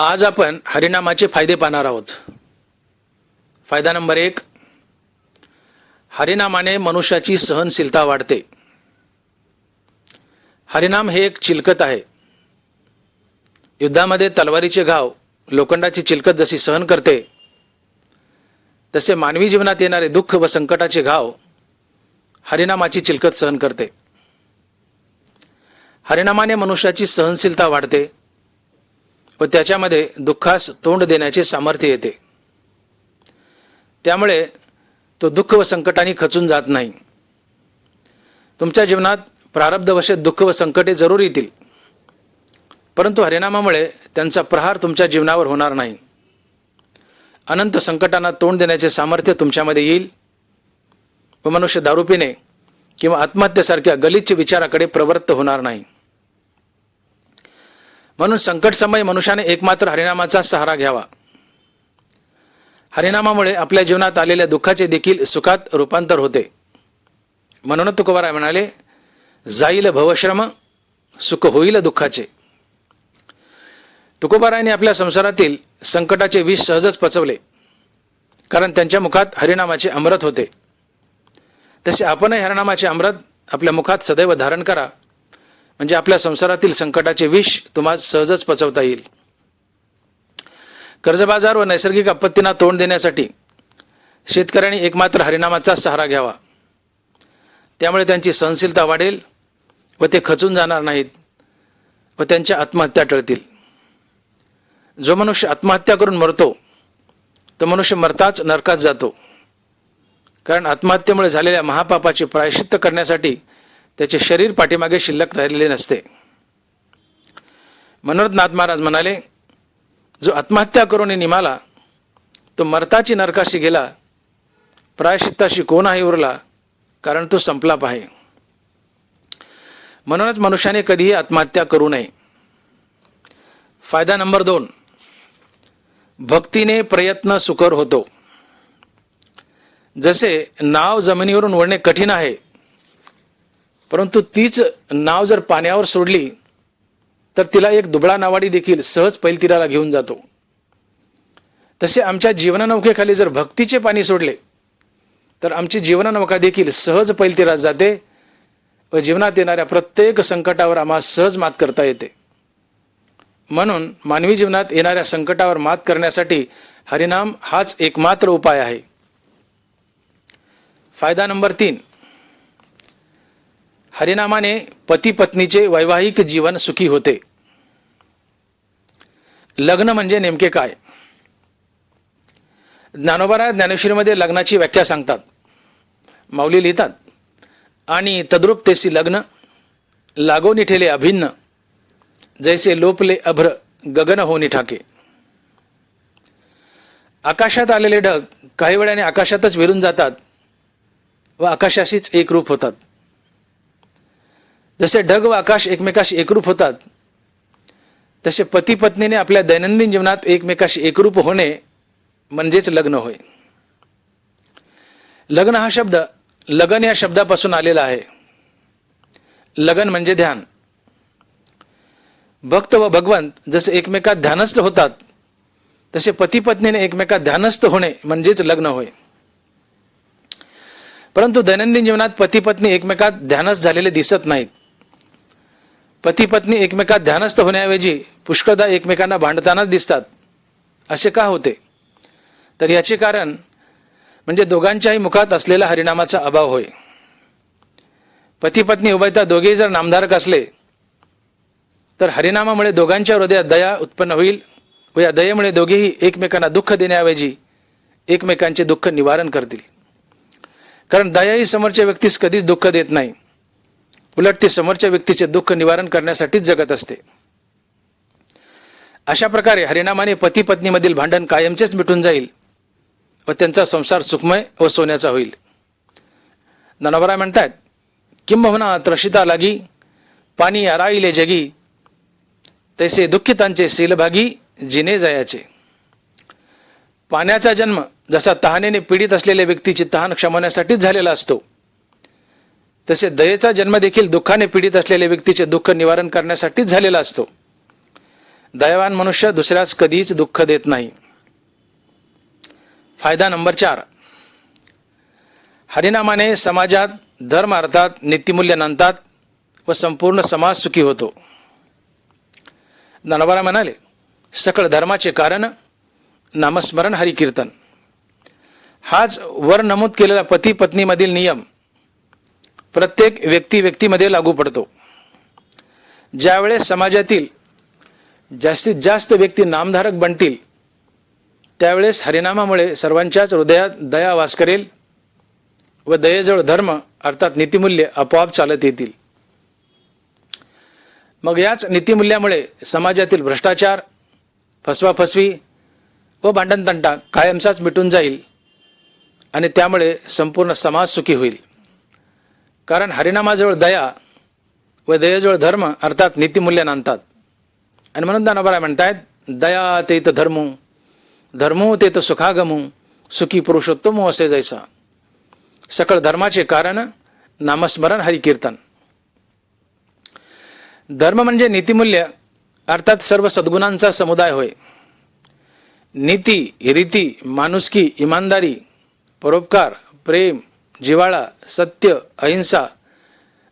आज आपण हरिनामाचे फायदे पाहणार आहोत. फायदा नंबर 1, हरिनामाने मनुष्याची सहनशीलता वाढते. हरिनाम हे एक चिलखत आहे. युद्धामध्ये तलवारीचे घाव लोखंडाची चिलखत जशी सहन करते, तसे मानवी जीवनात येणारे दुःख व संकटाचे घाव हरिनामाची चिलखत सहन करते. हरिनामाने मनुष्याची सहनशीलता वाढते व त्याच्यामध्ये दुःखास तोंड देण्याचे सामर्थ्य येते. त्यामुळे तो दुःख व संकटांनी खचून जात नाही. तुमच्या जीवनात प्रारब्धवशात दुःख व संकटे जरूर येतील, परंतु हरिनामामुळे त्यांचा प्रहार तुमच्या जीवनावर होणार नाही. अनंत संकटांना तोंड देण्याचे सामर्थ्य तुमच्यामध्ये येईल व मनुष्य दारू पिणे किंवा आत्महत्येसारख्या गलिच्छ विचाराकडे प्रवृत्त होणार नाही. म्हणून संकट समय मनुष्याने एकमात्र हरिनामाचा सहारा घ्यावा. हरिनामामुळे आपल्या जीवनात आलेल्या दुःखाचे देखील सुखात रूपांतर होते. म्हणून तुकोबाराय म्हणाले, जाईल भवश्रम सुख होईल दुःखाचे. तुकोबारायांनी आपल्या संसारातील संकटाचे विष सहजच पचवले, कारण त्यांच्या मुखात हरिनामाचे अमृत होते. तसे आपणही हरिनामाचे अमृत आपल्या मुखात सदैव धारण करा, म्हणजे आपल्या संसारातील संकटाचे विष तुम्हाला सहजच पचवता येईल. कर्जबाजार व नैसर्गिक आपत्तींना तोंड देण्यासाठी शेतकऱ्यांनी एकमात्र हरिनामाचा सहारा घ्यावा. त्यामुळे त्यांची सहनशीलता वाढेल व ते खचून जाणार नाहीत व त्यांच्या आत्महत्या टळतील. जो मनुष्य आत्महत्या करून मरतो तो मनुष्य मरताच नरकात जातो, कारण आत्महत्येमुळे झालेल्या महापापाचे प्रायश्चित्त करण्यासाठी त्याचे शरीर पाठीमागे शिल्लक राहिलेले नसते. मनोरथनाथ महाराज म्हणाले, जो आत्महत्या करून निमाला तो मरताची नरकाशी गेला, प्रायश्चित्ताशी कोणाही उरला, कारण तो संपलाप आहे. म्हणूनच मनुष्याने कधीही आत्महत्या करू नये. फायदा नंबर 2, भक्तीने प्रयत्न सुकर होतो. जसे नाव जमिनीवरून वळणे कठीण आहे, परंतु तीच नाव जर पाण्यावर सोडली तर तिला एक दुबळा नावाडी देखील सहज पैलतीराला घेऊन जातो. तसे आमच्या जीवननौकेखाली जर भक्तीचे पाणी सोडले तर आमची जीवननौका देखील सहज पैलतीरात जाते व जीवनात येणाऱ्या प्रत्येक संकटावर आम्हाला सहज मात करता येते. म्हणून मानवी जीवनात येणाऱ्या संकटावर मात करण्यासाठी हरिनाम हाच एकमात्र उपाय आहे. फायदा नंबर 3, हरिनामाने पती पत्नीचे वैवाहिक जीवन सुखी होते. लग्न म्हणजे नेमके काय? ज्ञानोबा ज्ञानेश्वरीमध्ये लग्नाची व्याख्या सांगतात. माऊली लिहितात, आणि तद्रूप तेसी लग्न लागोनी ठेले अभिन्न, जैसे लोपले अभ्र गगन होनी ठाके. आकाशात आलेले ढग काही वेळाने आकाशातच विरून जातात व आकाशाशीच एकरूप होतात. जसे ढग व आकाश एकमेकाशी एकरूप होतात, तसे पती पत्नीने आपल्या दैनंदिन जीवनात एकमेकाशी एकरूप होणे म्हणजेच लग्न होय. लग्न हा शब्द लगन या शब्दापासून आलेला आहे. लगन म्हणजे ध्यान. भक्त व भगवंत जसे एकमेकात ध्यानस्थ होतात, तसे पती पत्नीने एकमेकात ध्यानस्थ होणे म्हणजेच लग्न होय. परंतु दैनंदिन जीवनात पती पत्नी एकमेकात ध्यानस्थ झालेले दिसत नाहीत. पती पत्नी एकमेकात ध्यानस्थ होण्याऐवजी पुष्कळदा एकमेकांना भांडतानाच दिसतात. असे का होते? तर याचे कारण म्हणजे दोघांच्याही मुखात असलेला हरिनामाचा अभाव होय. पती पत्नी उभयता दोघेही जर नामधारक असले तर हरिनामामुळे दोघांच्या हृदयात दया उत्पन्न होईल व या दयेमुळे दोघेही एकमेकांना दुःख देण्याऐवजी एकमेकांचे दुःख निवारण करतील. कारण दया ही समोरच्या व्यक्तीस कधीच दुःख देत नाही, उलट ती समोरच्या व्यक्तीचे दुःख निवारण करण्यासाठीच जगत असते. अशा प्रकारे हरिनामाने पती पत्नीमधील भांडण कायमचेच मिटून जाईल व त्यांचा संसार सुखमय व सोन्याचा होईल. ज्ञानोबा म्हणतात, किंबहुना त्रशिता लागी पाणी आराईले जगी, तैसे दुःखितांचे शीलभागी जिने जायाचे. पाण्याचा जन्म जसा तहानेने पीडित असलेल्या व्यक्तीची तहान क्षमवण्यासाठीच झालेला असतो, तसे दयेचा जन्म देखील दुःखाने पीडित असलेल्या व्यक्तीचे दुःख निवारण करण्यासाठीच झालेला असतो. दयावान मनुष्य दुसऱ्यास कधीच दुःख देत नाही. फायदा नंबर 4, हरिनामाने समाजात धर्म अर्थात नीतिमूल्य नांदतात व संपूर्ण समाज सुखी होतो. ज्ञानोबा म्हणाले, सकळ धर्माचे कारण नामस्मरण हरिकीर्तन. हाच वर नमूद केलेला पती पत्नीमधील नियम प्रत्येक व्यक्तीमध्ये लागू पडतो. ज्यावेळेस समाजातील जास्तीत जास्त व्यक्ती नामधारक बनतील त्यावेळेस हरिनामामुळे सर्वांच्याच हृदयात दया वास करेल व दयेजवळ धर्म अर्थात नीतिमूल्य आपोआप चालत येतील. मग याच नीतिमूल्यामुळे समाजातील भ्रष्टाचार, फसवाफसवी व भांडणतंटा कायमचाच मिटून जाईल आणि त्यामुळे संपूर्ण समाज सुखी होईल. कारण हरिनामाजवळ दया व दयेजवळ धर्म अर्थात नीतिमूल्य नांदतात. आणि म्हणून ज्ञानोबा म्हणतायत, दया तेत धर्मो, धर्मो तेत सुखागमो, सुखी पुरुषोत्तमो असे जैसा. सकळ धर्माचे कारण नामस्मरण हरिकीर्तन. धर्म म्हणजे नीतिमूल्य अर्थात सर्व सद्गुणांचा समुदाय होय. नीती, रीती, माणुसकी, इमानदारी, परोपकार, प्रेम, जिव्हाळा, सत्य, अहिंसा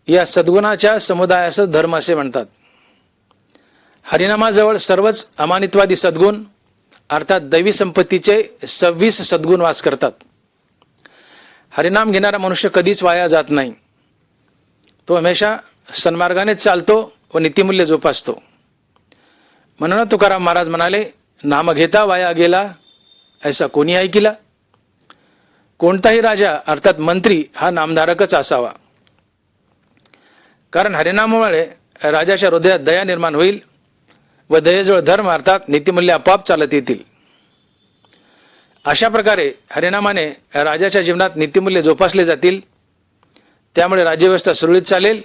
या सद्गुणाच्या समुदायास धर्म असे म्हणतात. हरिनामाजवळ सर्वच अमानित्वादी सद्गुण अर्थात दैवी संपत्तीचे 26 सद्गुण वास करतात. हरिनाम घेणारा मनुष्य कधीच वाया जात नाही. तो हमेशा सन्मार्गानेच चालतो व नीतिमूल्य जोपासतो. म्हणून तुकाराम महाराज म्हणाले, नाम घेता वाया गेला ऐसा कोणी ऐकिला. कोणताही राजा अर्थात मंत्री हा नामधारकच असावा. कारण हरिनामामुळे राजाच्या हृदयात दया निर्माण होईल व दयेजवळ धर्म अर्थात नीतिमूल्य आपोआप चालत येतील. अशा प्रकारे हरिनामाने राजाच्या जीवनात नीतिमूल्य जोपासले जातील. त्यामुळे राज्यव्यवस्था सुरळीत चालेल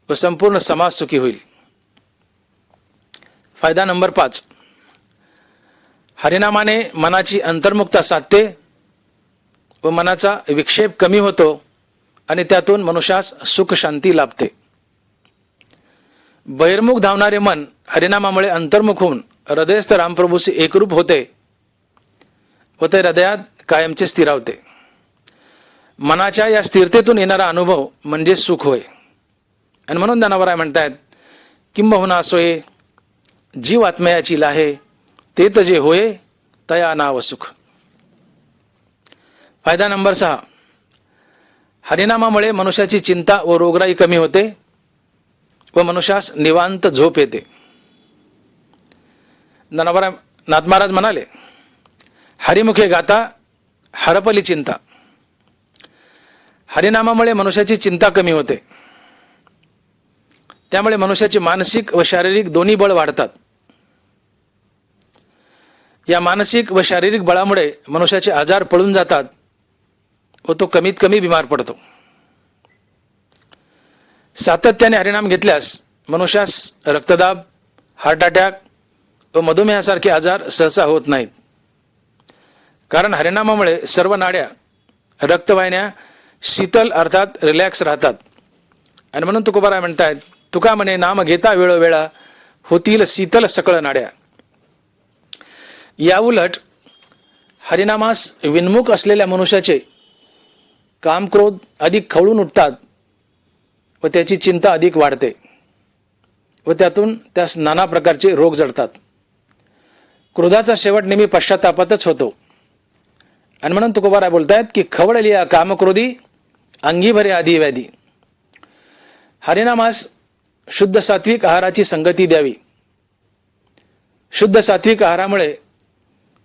व संपूर्ण समाज सुखी होईल. फायदा नंबर 5, हरिनामाने मनाची अंतर्मुक्ता साधते व मनाचा विक्षेप कमी होतो आणि त्यातून मनुष्यास सुख शांती लाभते. बहिर्मुख धावणारे मन हरिनामामुळे अंतर्मुख होऊन हृदयस्थ रामप्रभूशी एकरूप होते व ते हृदयात कायमचे स्थिरावते. मनाच्या या स्थिरतेतून येणारा अनुभव म्हणजे सुख होय. आणि म्हणून ज्ञानोबा म्हणतायत, किंबहुना सोये जीव आत्मयाची लाहे, ते तजे होय तया नाव सुख. फायदा नंबर 6, हरिनामामुळे मनुष्याची चिंता व रोगराई कमी होते व मनुष्यास निवांत झोप येते. ज्ञानोबा नाथ महाराज म्हणाले, हरिमुखे गाता हरपली चिंता. हरिनामामुळे मनुष्याची चिंता कमी होते. त्यामुळे मनुष्याचे मानसिक व शारीरिक दोन्ही बळ वाढतात. या मानसिक व शारीरिक बळामुळे मनुष्याचे आजार पळून जातात व तो कमीत कमी बिमार पडतो. सातत्याने हरिनाम घेतल्यास मनुष्यास रक्तदाब, हार्ट अटॅक व मधुमेहासारखे आजार सहसा होत नाहीत. कारण हरिनामामुळे सर्व नाड्या, रक्तवाहिन्या शीतल अर्थात रिलॅक्स राहतात. आणि म्हणून तुकोबाराय म्हणतायत, तुका म्हणे नाम घेता वेळोवेळा होतील शीतल सकळ नाड्या. या उलट हरिनामास विन्मुख असलेल्या मनुष्याचे काम क्रोध अधिक खवळून उठतात व त्याची चिंता अधिक वाढते व त्यातून त्यास नाना प्रकारचे रोग जडतात. क्रोधाचा शेवट नेहमी पश्चातापातच होतो. आणि म्हणून तुकोबाराय बोलतायत की खवळलिया कामक्रोधी अंगी भरे आधी व्याधी. हरिनामास शुद्ध सात्विक आहाराची संगती द्यावी. शुद्ध सात्विक आहारामुळे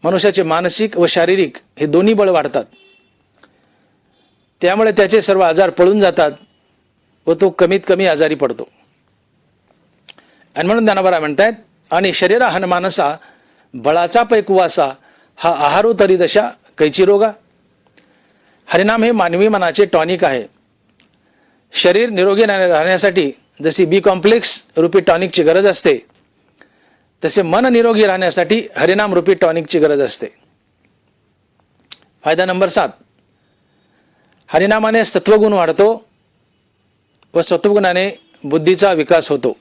मनुष्याचे मानसिक व शारीरिक हे दोन्ही बळ वाढतात. त्यामुळे त्याचे सर्व आजार पळून जातात व तो कमीत कमी आजारी पडतो. आणि म्हणून ज्ञानोबा म्हणतायत, आणि शरीरा हन मानसा बळाचा पैकुवासा हा आहारो तरी दशा कैची रोगा. हरिनाम हे मानवी मनाचे टॉनिक आहे. शरीर निरोगी राहण्यासाठी जशी बी कॉम्प्लेक्स रूपी टॉनिकची गरज असते तसे मन निरोगी राहण्यासाठी हरिनाम रूपी टॉनिकची गरज असते. फायदा नंबर 7, हरिनामाने सत्वगुण वाढतो व सत्वगुणाने बुद्धीचा विकास होतो.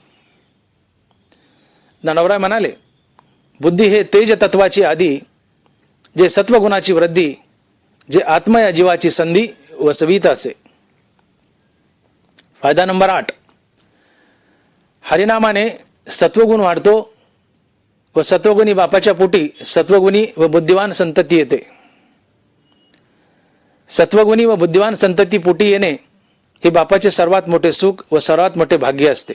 ज्ञानोबा म्हणाले, बुद्धी हे तेज तत्वाची आदी, जे सत्वगुणाची वृद्धी, जे आत्मा या जीवाची संधी वसवीत असे. फायदा नंबर 8. हरिनामाने सत्वगुण वाढतो व सत्वगुणी बापाच्या पोटी सत्वगुणी व बुद्धिवान संतती येते. सत्वगुणी व बुद्धिवान संतती पोटी येणे हे बापाचे सर्वात मोठे सुख व सर्वात मोठे भाग्य असते.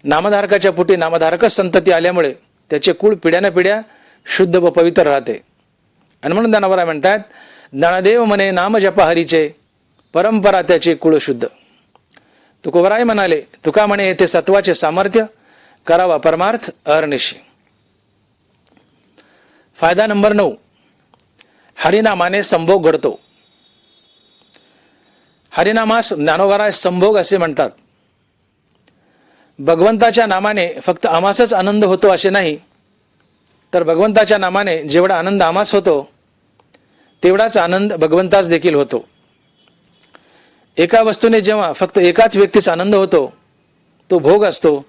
नामधारकाच्या पोटी नामधारकच संतती आल्यामुळे त्याचे कुळ पिढ्यानपिढ्या शुद्ध व पवित्र राहते. आणि म्हणून ज्ञानोबा म्हणतात, ज्ञानदेव म्हणे नाम जप हरीचे, परंपरा त्याचे कुळ शुद्ध. तुकोबराय म्हणाले, तुका म्हणे येथे सत्वाचे सामर्थ्य, करावा परमार्थ अहर्निशी. फायदा नंबर 9. हरिनामाने संभोग घडतो. हरिनामास ज्ञानोबराय संभोग असे म्हणतात. भगवंताच्या नामाने फक्त आम्हासच आनंद होतो असे नाही, तर भगवंताच्या नामाने जेवढा आनंद आम्हास होतो तेवढाच आनंद भगवंतास देखील होतो. एका वस्तूने जेव्हा फक्त एकाच व्यक्तीस आनंद होतो तो भोग असतो,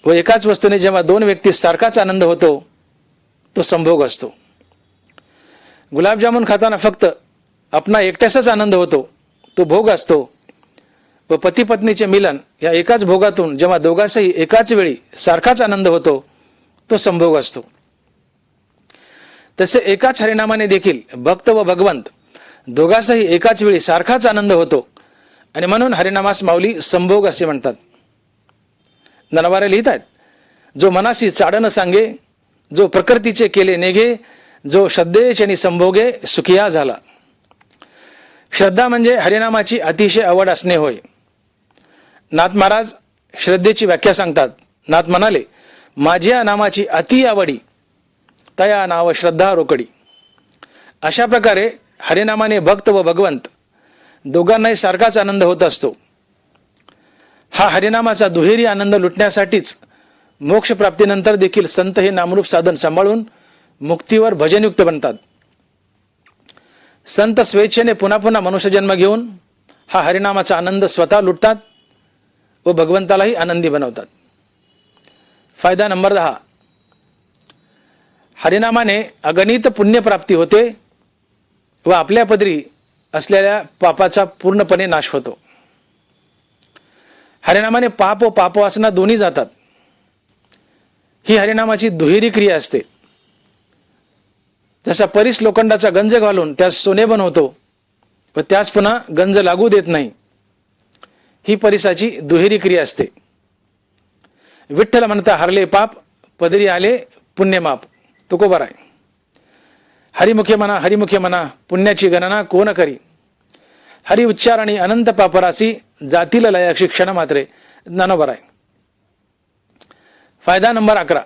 व एकाच वस्तूने जेव्हा 2 व्यक्तीस सारखाच आनंद होतो तो संभोग असतो. गुलाबजामुन खाताना फक्त आपणा एकट्याचाच आनंद होतो तो भोग असतो, व पती पत्नीचे मिलन या एकाच भोगातून जेव्हा दोघांसही एकाच वेळी सारखाच आनंद होतो तो संभोग असतो. तसे एकाच हरिनामाने देखील भक्त व भगवंत दोघांसही एकाच वेळी सारखाच आनंद होतो, आणि म्हणून हरिनामास माऊली संभोग असे म्हणतात. नरवारे लिहित आहेत, जो मनाशी चाडण सांगे, जो प्रकृतीचे केले नेगे, जो श्रद्धेच्यानी संभोगे सुखिया झाला. श्रद्धा म्हणजे हरिनामाची अतिशय आवड असणे होय. नाथ महाराज श्रद्धेची व्याख्या सांगतात. नाथ म्हणाले, माझ्या नामाची अति आवडी, तया नाव श्रद्धा रोकडी. अशा प्रकारे हरिनामाने भक्त व भगवंत दोघांनाही सारखाच आनंद होत असतो. हा हरिनामाचा दुहेरी आनंद लुटण्यासाठीच मोक्षप्राप्तीनंतर देखील संत हे नामरूप साधन सांभाळून मुक्तीवर भजनयुक्त बनतात. संत स्वेच्छेने पुन्हा पुन्हा मनुष्यजन्म घेऊन हा हरिनामाचा आनंद स्वतः लुटतात व भगवंतालाही आनंदी बनवतात. फायदा नंबर 10. हरिनामाने अगणित पुण्यप्राप्ती होते व आपल्या पदरी असलेल्या पापाचा पूर्णपणे नाश होतो. हरिनामाने पाप व पापवासना दोन्ही जातात. ही हरिनामाची दुहेरी क्रिया असते. जसा परीस लोखंडाचा गंज घालून त्यास सोने बनवतो व त्यास पुन्हा गंज लागू देत नाही, ही परिसाची दुहेरी क्रिया असते. विठ्ठल म्हणता, हरले पाप पदरी आले पुण्यमाप. तुकोबाराय, हरिमुखे म्हणा हरिमुखे म्हणा, पुण्याची गणना कोण करी. हरि उच्चार आणि अनंत पापरासी, जातील लया शिक्षण मात्रे. ज्ञानोबराय. फायदा नंबर 11.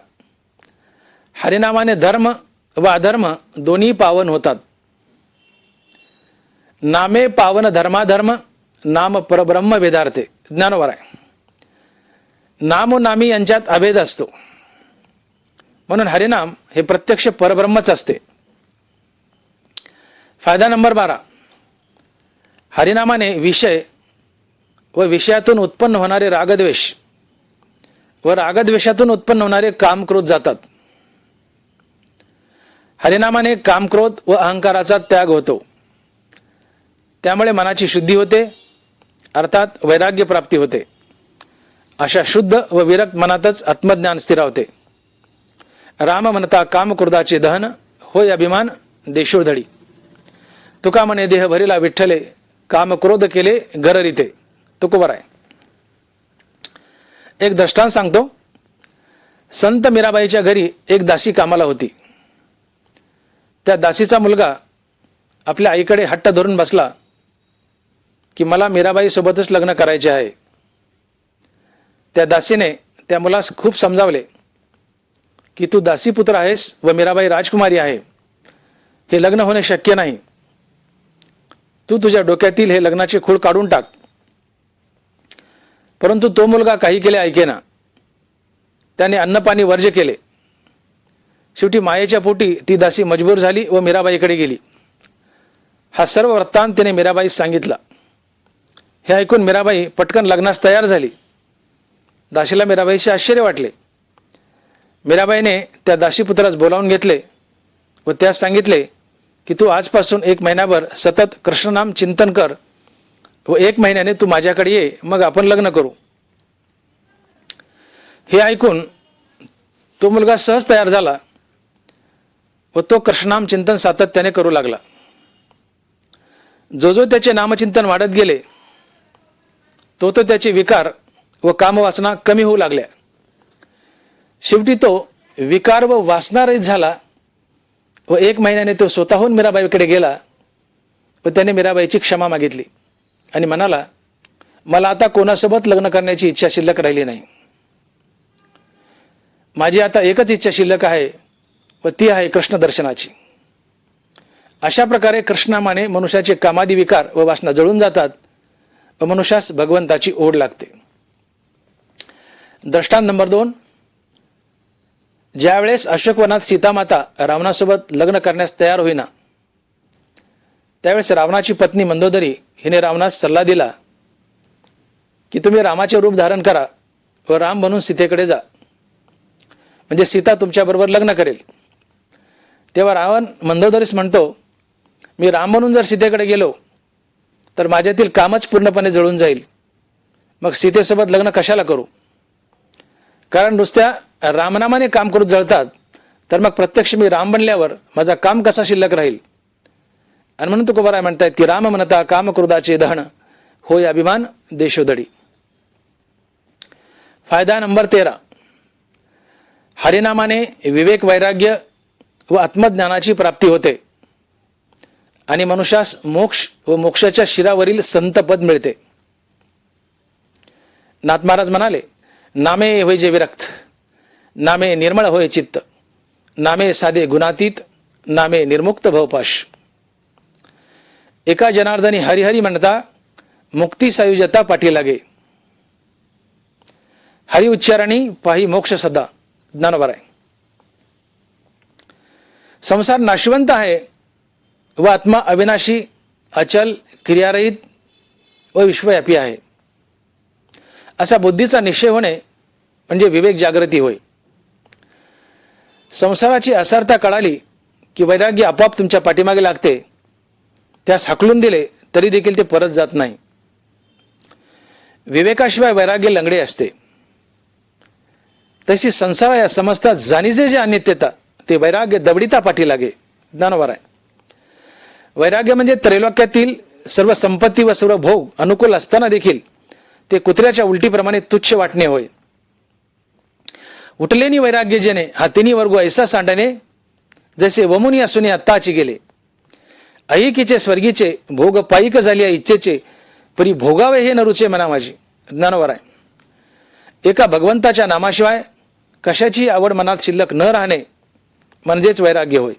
हरिनामाने धर्म व अधर्म दोन्ही पावन होतात. नामे पावन धर्माधर्म, नाम परब्रह्म वेदार्थे. ज्ञानोबराय. नाम व नामी यांच्यात अभेद असतो, म्हणून हरिनाम हे प्रत्यक्ष परब्रह्मच असते. फायदा नंबर 12. हरिनामाने विषय व विषयातून उत्पन्न होणारे रागद्वेष व रागद्वेषातून उत्पन्न होणारे काम क्रोध जातात. हरिनामाने काम क्रोध व अहंकाराचा त्याग होतो. त्यामुळे मनाची शुद्धी होते, अर्थात वैराग्य प्राप्ती होते. अशा शुद्ध व विरक्त मनातच आत्मज्ञान स्थिरावते. राम म्हणता काम क्रोधाचे दहन, होय अभिमान देशोधडी. तुका म्हणे देह भरिला विठ्ठले, काम क्रोध केले गररिते. तुकोबाराय. एक दृष्टांत सांगतो. संत मीराबाईच्या घरी एक दासी कामाला होती. त्या दासीचा मुलगा आपल्या आईकडे हट्ट धरून बसला की मला मीराबाई सोबतच लग्न करायचे आहे. त्या दासीने त्या मुलास खूप समजावले की तू दासीपुत्र आहेस व मीराबाई राजकुमारी आहे, हे लग्न होणे शक्य नाही. तू तुझ्या डोक्यातील हे लग्नाचे खूळ काढून टाक. परंतु तो मुलगा काही केले ऐकेना. त्याने अन्नपाणी वर्ज्य केले. शेवटी मायेच्या पोटी ती दासी मजबूर झाली व मीराबाईकडे गेली. हा सर्व वृत्तांत तिने मीराबाईस सांगितला. हे ऐकून मीराबाई पटकन लग्नास तयार झाली. दासीला मीराबाईचे आश्चर्य वाटले. मीराबाईने त्या दासीपुत्रास बोलावून घेतले व त्यास सांगितले की तू आजपासून 1 महिनाभर सतत कृष्णनाम चिंतन कर व 1 महिन्याने तू माझ्याकडे ये, मग आपण लग्न करू. हे ऐकून तो मुलगा सहज तयार झाला व तो कृष्णनाम चिंतन सातत्याने करू लागला. जो जो त्याचे नामचिंतन वाढत गेले तो त्याचे विकार व कामवासना कमी होऊ लागल्या. शेवटी तो विकार व वासनारहित झाला व 1 महिन्याने तो स्वतःहून मीराबाईकडे गेला व त्याने मीराबाईची क्षमा मागितली आणि म्हणाला, मला आता कोणासोबत लग्न करण्याची इच्छा शिल्लक राहिली नाही. माझी आता एकच इच्छा शिल्लक आहे व ती आहे कृष्ण दर्शनाची. अशा प्रकारे कृष्णामाने मनुष्याचे कामादी विकार व वासना जळून जातात व मनुष्यास भगवंताची ओढ लागते. दृष्टांत नंबर 2. ज्यावेळेस अशोकवनात सीतामाता रावणासोबत लग्न करण्यास तयार होईना त्यावेळेस रावणाची पत्नी मंदोदरी हिने रावणास सल्ला दिला की तुम्ही रामाचे रूप धारण करा व राम बनून सीतेकडे जा, म्हणजे सीता तुमच्याबरोबर लग्न करेल. तेव्हा रावण मंदोदरीस म्हणतो, मी राम बनून जर सीतेकडे गेलो तर माझ्यातील कामच पूर्णपणे जळून जाईल, मग सीतेसोबत लग्न कशाला करू. कारण नुसत्या रामनामाने काम करून जळतात तर मग प्रत्यक्ष मी राम बनल्यावर माझा काम कसा शिल्लक राहील. आणि म्हणून तुकोबाराय म्हणतायत की राम म्हणता काम क्रोधाचे दहन होय अभिमान देशोधडी. फायदा नंबर 13. हरिनामाने विवेक वैराग्य व आत्मज्ञानाची प्राप्ती होते आणि मनुष्यास मोक्ष व मोक्षाच्या शिरावरील संतपद मिळते. नाथ महाराज म्हणाले, नामे होय जे विरक्त, नामे निर्मळ होय चित्त, नामे साधे गुणातीत, नामे निर्मुक्त भवपाश. एका जनार्दनी हरिहरी म्हणता मुक्ती सायुजता पाठी लागे. हरि उच्चारणी पाही मोक्ष सदा. ज्ञानोबा. संसार नाशवंत आहे व आत्मा अविनाशी, अचल, क्रियारहित व विश्वव्यापी आहे. असा बुद्धीचा निश्चय होणे म्हणजे विवेक जागृती होय. संसाराची असारता कळाली की वैराग्य आपोआप तुमच्या पाठीमागे लागते. त्यास हाकलून दिले तरी देखील ते परत जात नाही. विवेकाशिवाय वैराग्य लंगडे असते. तशी संसार या समजता जाणीजे जे अनित्यता ते वैराग्य दबडिता पाठी लागे. ज्ञानोबा. वैराग्य म्हणजे त्रैलोक्यातील सर्व संपत्ती व सर्व भोग अनुकूल असताना देखील ते कुत्र्याच्या उलटीप्रमाणे तुच्छ वाटणे होय. उठलेनी वैराग्य जेने हातीनी वर्गो ऐसा सांडणे जैसे वमुनी असून आत्ताची गेले. ऐकीचे स्वर्गीचे भोग पायिक झाली इच्छेचे परी भोगावे हे नरुचे मना माझी. ज्ञानोबा. एका भगवंताच्या नामाशिवाय कशाची आवड मनात शिल्लक न राहणे म्हणजेच वैराग्य होय.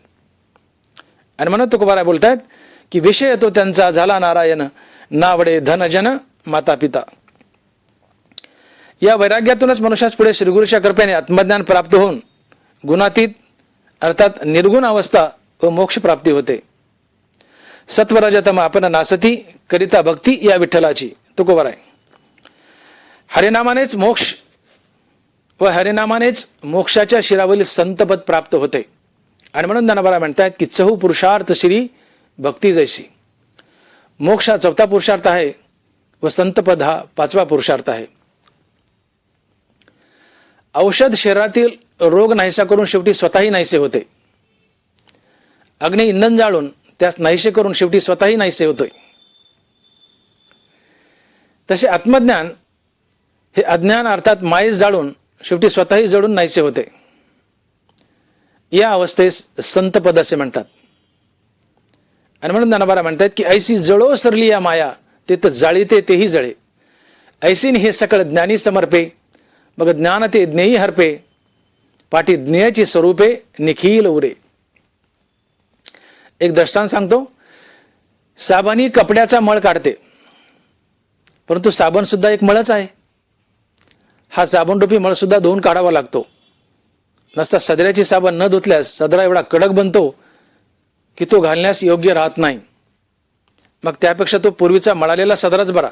आणि म्हणून तुकोबाराय बोलतायत की विषय तो त्यांचा झाला नारायण, नावडे धन जन माता पिता. या वैराग्यातूनच मनुष्यास पुढे श्रीगुरूच्या कृपेने आत्मज्ञान प्राप्त होऊन गुणातीत अर्थात निर्गुण अवस्था व मोक्ष प्राप्ती होते. सत्वरजतम आपण नासती करिता भक्ती या विठ्ठलाची. तुकोबाराय. हरिनामानेच मोक्ष व हरिनामानेच मोक्षाच्या शिरावरील संतपद प्राप्त होते. आणि म्हणून ज्ञानोबा म्हणतात की चहू पुरुषार्थ श्री भक्ती जैसी. मोक्ष हा 4था पुरुषार्थ आहे व संतपद हा 5वा पुरुषार्थ आहे. औषध शरीरातील रोग नाहीसा करून शेवटी स्वतःही नाहीसे होते. अग्नी इंधन जाळून त्यास नाहीसे करून शेवटी स्वतःही नाहीसे होतोय. तसे आत्मज्ञान हे अज्ञान अर्थात मायेस जाळून शेवटी स्वतःही जळून नाहीसे होते. या अवस्थेस संतपद असे म्हणतात. आणि म्हणून ज्ञानोबा म्हणतात की ऐसी जळो सरली या माया ते तर जाळीते तेही जळे. ऐसीन हे सकळ ज्ञानी समर्पे मग ज्ञान ते ज्ञेयी हरपे पाठी ज्ञेयाची स्वरूपे निखिल उरे. एक दृष्टांत सांगतो. साबणी कपड्याचा मळ काढते परंतु साबण सुद्धा एक मळच आहे. हा साबणरूपी मळ सुद्धा धुवून काढावा लागतो. नसता सदऱ्याची साबण न धुतल्यास सदरा एवढा कडक बनतो की तो घालण्यास योग्य राहत नाही. मग त्यापेक्षा तो पूर्वीचा मळालेला सदराच बरा.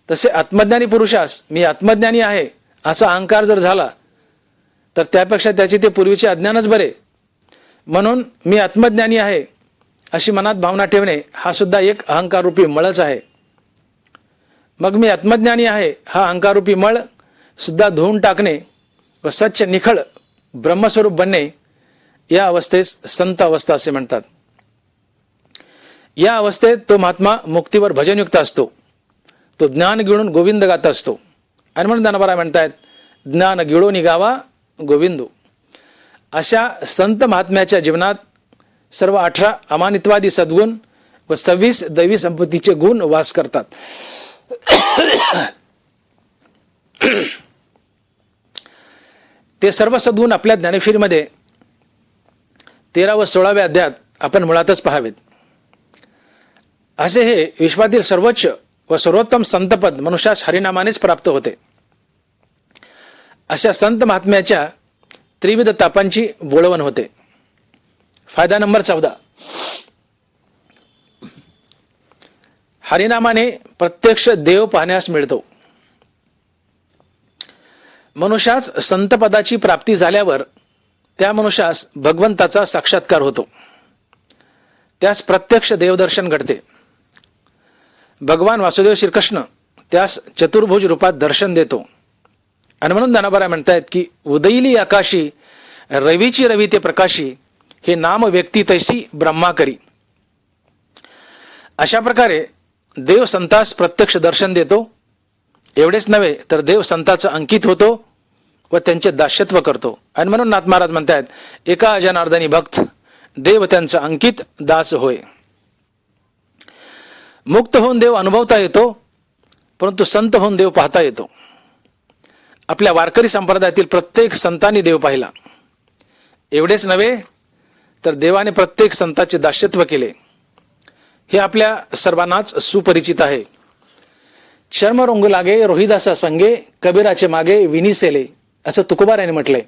तसे आत्मज्ञानी पुरुषास मी आत्मज्ञानी आहे असा अहंकार जर झाला तर त्यापेक्षा त्याची ते पूर्वीचे अज्ञानच बरे. म्हणून मी आत्मज्ञानी आहे अशी मनात भावना ठेवणे हा सुद्धा एक अहंकाररूपी मळच आहे. मग मी आत्मज्ञानी आहे हा अहंकाररूपी मळ सुद्धा धुवून टाकणे व सच्च निखळ ब्रह्मस्वरूप बनणे या अवस्थेस संत अवस्था असे म्हणतात. या अवस्थेत तो महात्मा मुक्तीवर भजनयुक्त असतो. तो ज्ञान गिळून गोविंद गात असतो. आणि म्हणून ज्ञानोबा म्हणतायत ज्ञान गिळून गावा गोविंदू. अशा संत महात्म्याच्या जीवनात सर्व 18 अमानित्वादी सद्गुण व 26 दैवी संपत्तीचे गुण वास करतात. ते सर्व सद्गुण आपल्या ज्ञानेश्वरीमध्ये 13 व 16व्या अध्यायात आपण मुळातच पाहावेत. असे हे विश्वातील सर्वोच्च व सर्वोत्तम संतपद मनुष्यास हरिनामानेच प्राप्त होते. अशा संत महात्म्याच्या त्रिविध तापांची बोळवण होते. फायदा नंबर 14. हरिनामाने प्रत्यक्ष देव पाहण्यास मिळतो. मनुष्यास संतपदाची प्राप्ती झाल्यावर त्या मनुष्यास भगवंताचा साक्षात्कार होतो. त्यास प्रत्यक्ष देवदर्शन घडते. भगवान वासुदेव श्रीकृष्ण त्यास चतुर्भुज रूपात दर्शन देतो. आणि म्हणून ज्ञानोबा म्हणतायत की उदयली आकाशी रवीची रवी ते प्रकाशी हे नाम व्यक्ती तैसी ब्रह्मा करी. अशा प्रकारे देव संतास प्रत्यक्ष दर्शन देतो. एवढेच नव्हे तर देव संताचा अंकित होतो व त्यांचे दास्यत्व करतो. आणि म्हणून नाथ महाराज म्हणतायत एका जनार्दनी भक्त देव त्यांचा अंकित दास होय. मुक्त होऊन देव अनुभवता येतो, परंतु संत होऊन देव पाहता येतो. आपल्या वारकरी संप्रदायातील प्रत्येक संतांनी देव पाहिला. एवढेच नव्हे तर देवाने प्रत्येक संताचे दास्यत्व केले. हे आपल्या सर्वांनाच सुपरिचित आहे. शर्म रोंग लागे रोहिदासा संगे कबीराचे मागे विनिसेले असं तुकोबारायांनी म्हटलंय.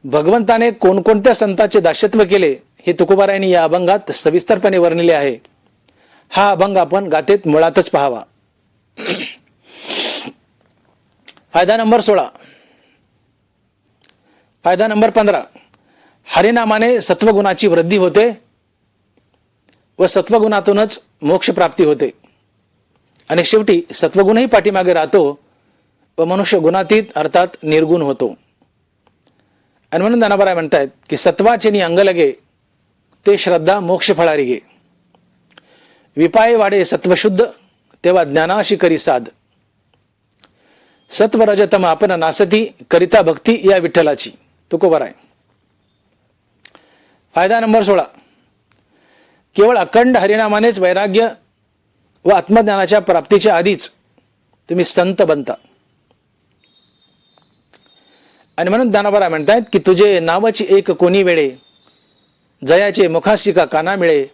भगवंताने कोणकोणत्या संतांचे दास्यत्व केले हे तुकोबारायांनी या अभंगात सविस्तरपणे वर्णिले आहे. हा अभंग आपण गाथेत मुळातच पाहावा. फायदा नंबर 16. फायदा नंबर 15. हरिनामाने सत्वगुणाची वृद्धी होते व सत्वगुणातूनच मोक्ष प्राप्ती होते. आणि शेवटी सत्वगुणही पाठीमागे राहतो व मनुष्य गुणातीत अर्थात निर्गुण होतो. आणि म्हणून ज्ञानोबा म्हणतायत की सत्वाचे नि अंग लगे ते श्रद्धा मोक्ष फळारी गे. विपाय वाढे सत्वशुद्ध तेव्हा ज्ञानाशी करी साध. सत्व रजतम आपण नासती करिता भक्ती या विठ्ठलाची. तुकोबाराय. फायदा नंबर 16. केवळ अखंड हरिनामानेच वैराग्य व आत्मज्ञानाच्या प्राप्तीच्या आधीच तुम्ही संत बनता. आणि म्हणून ज्ञानोबा म्हणतायत की तुझे नावाची एक कोणी वेळे जयाचे मुखाशी का काना मिळे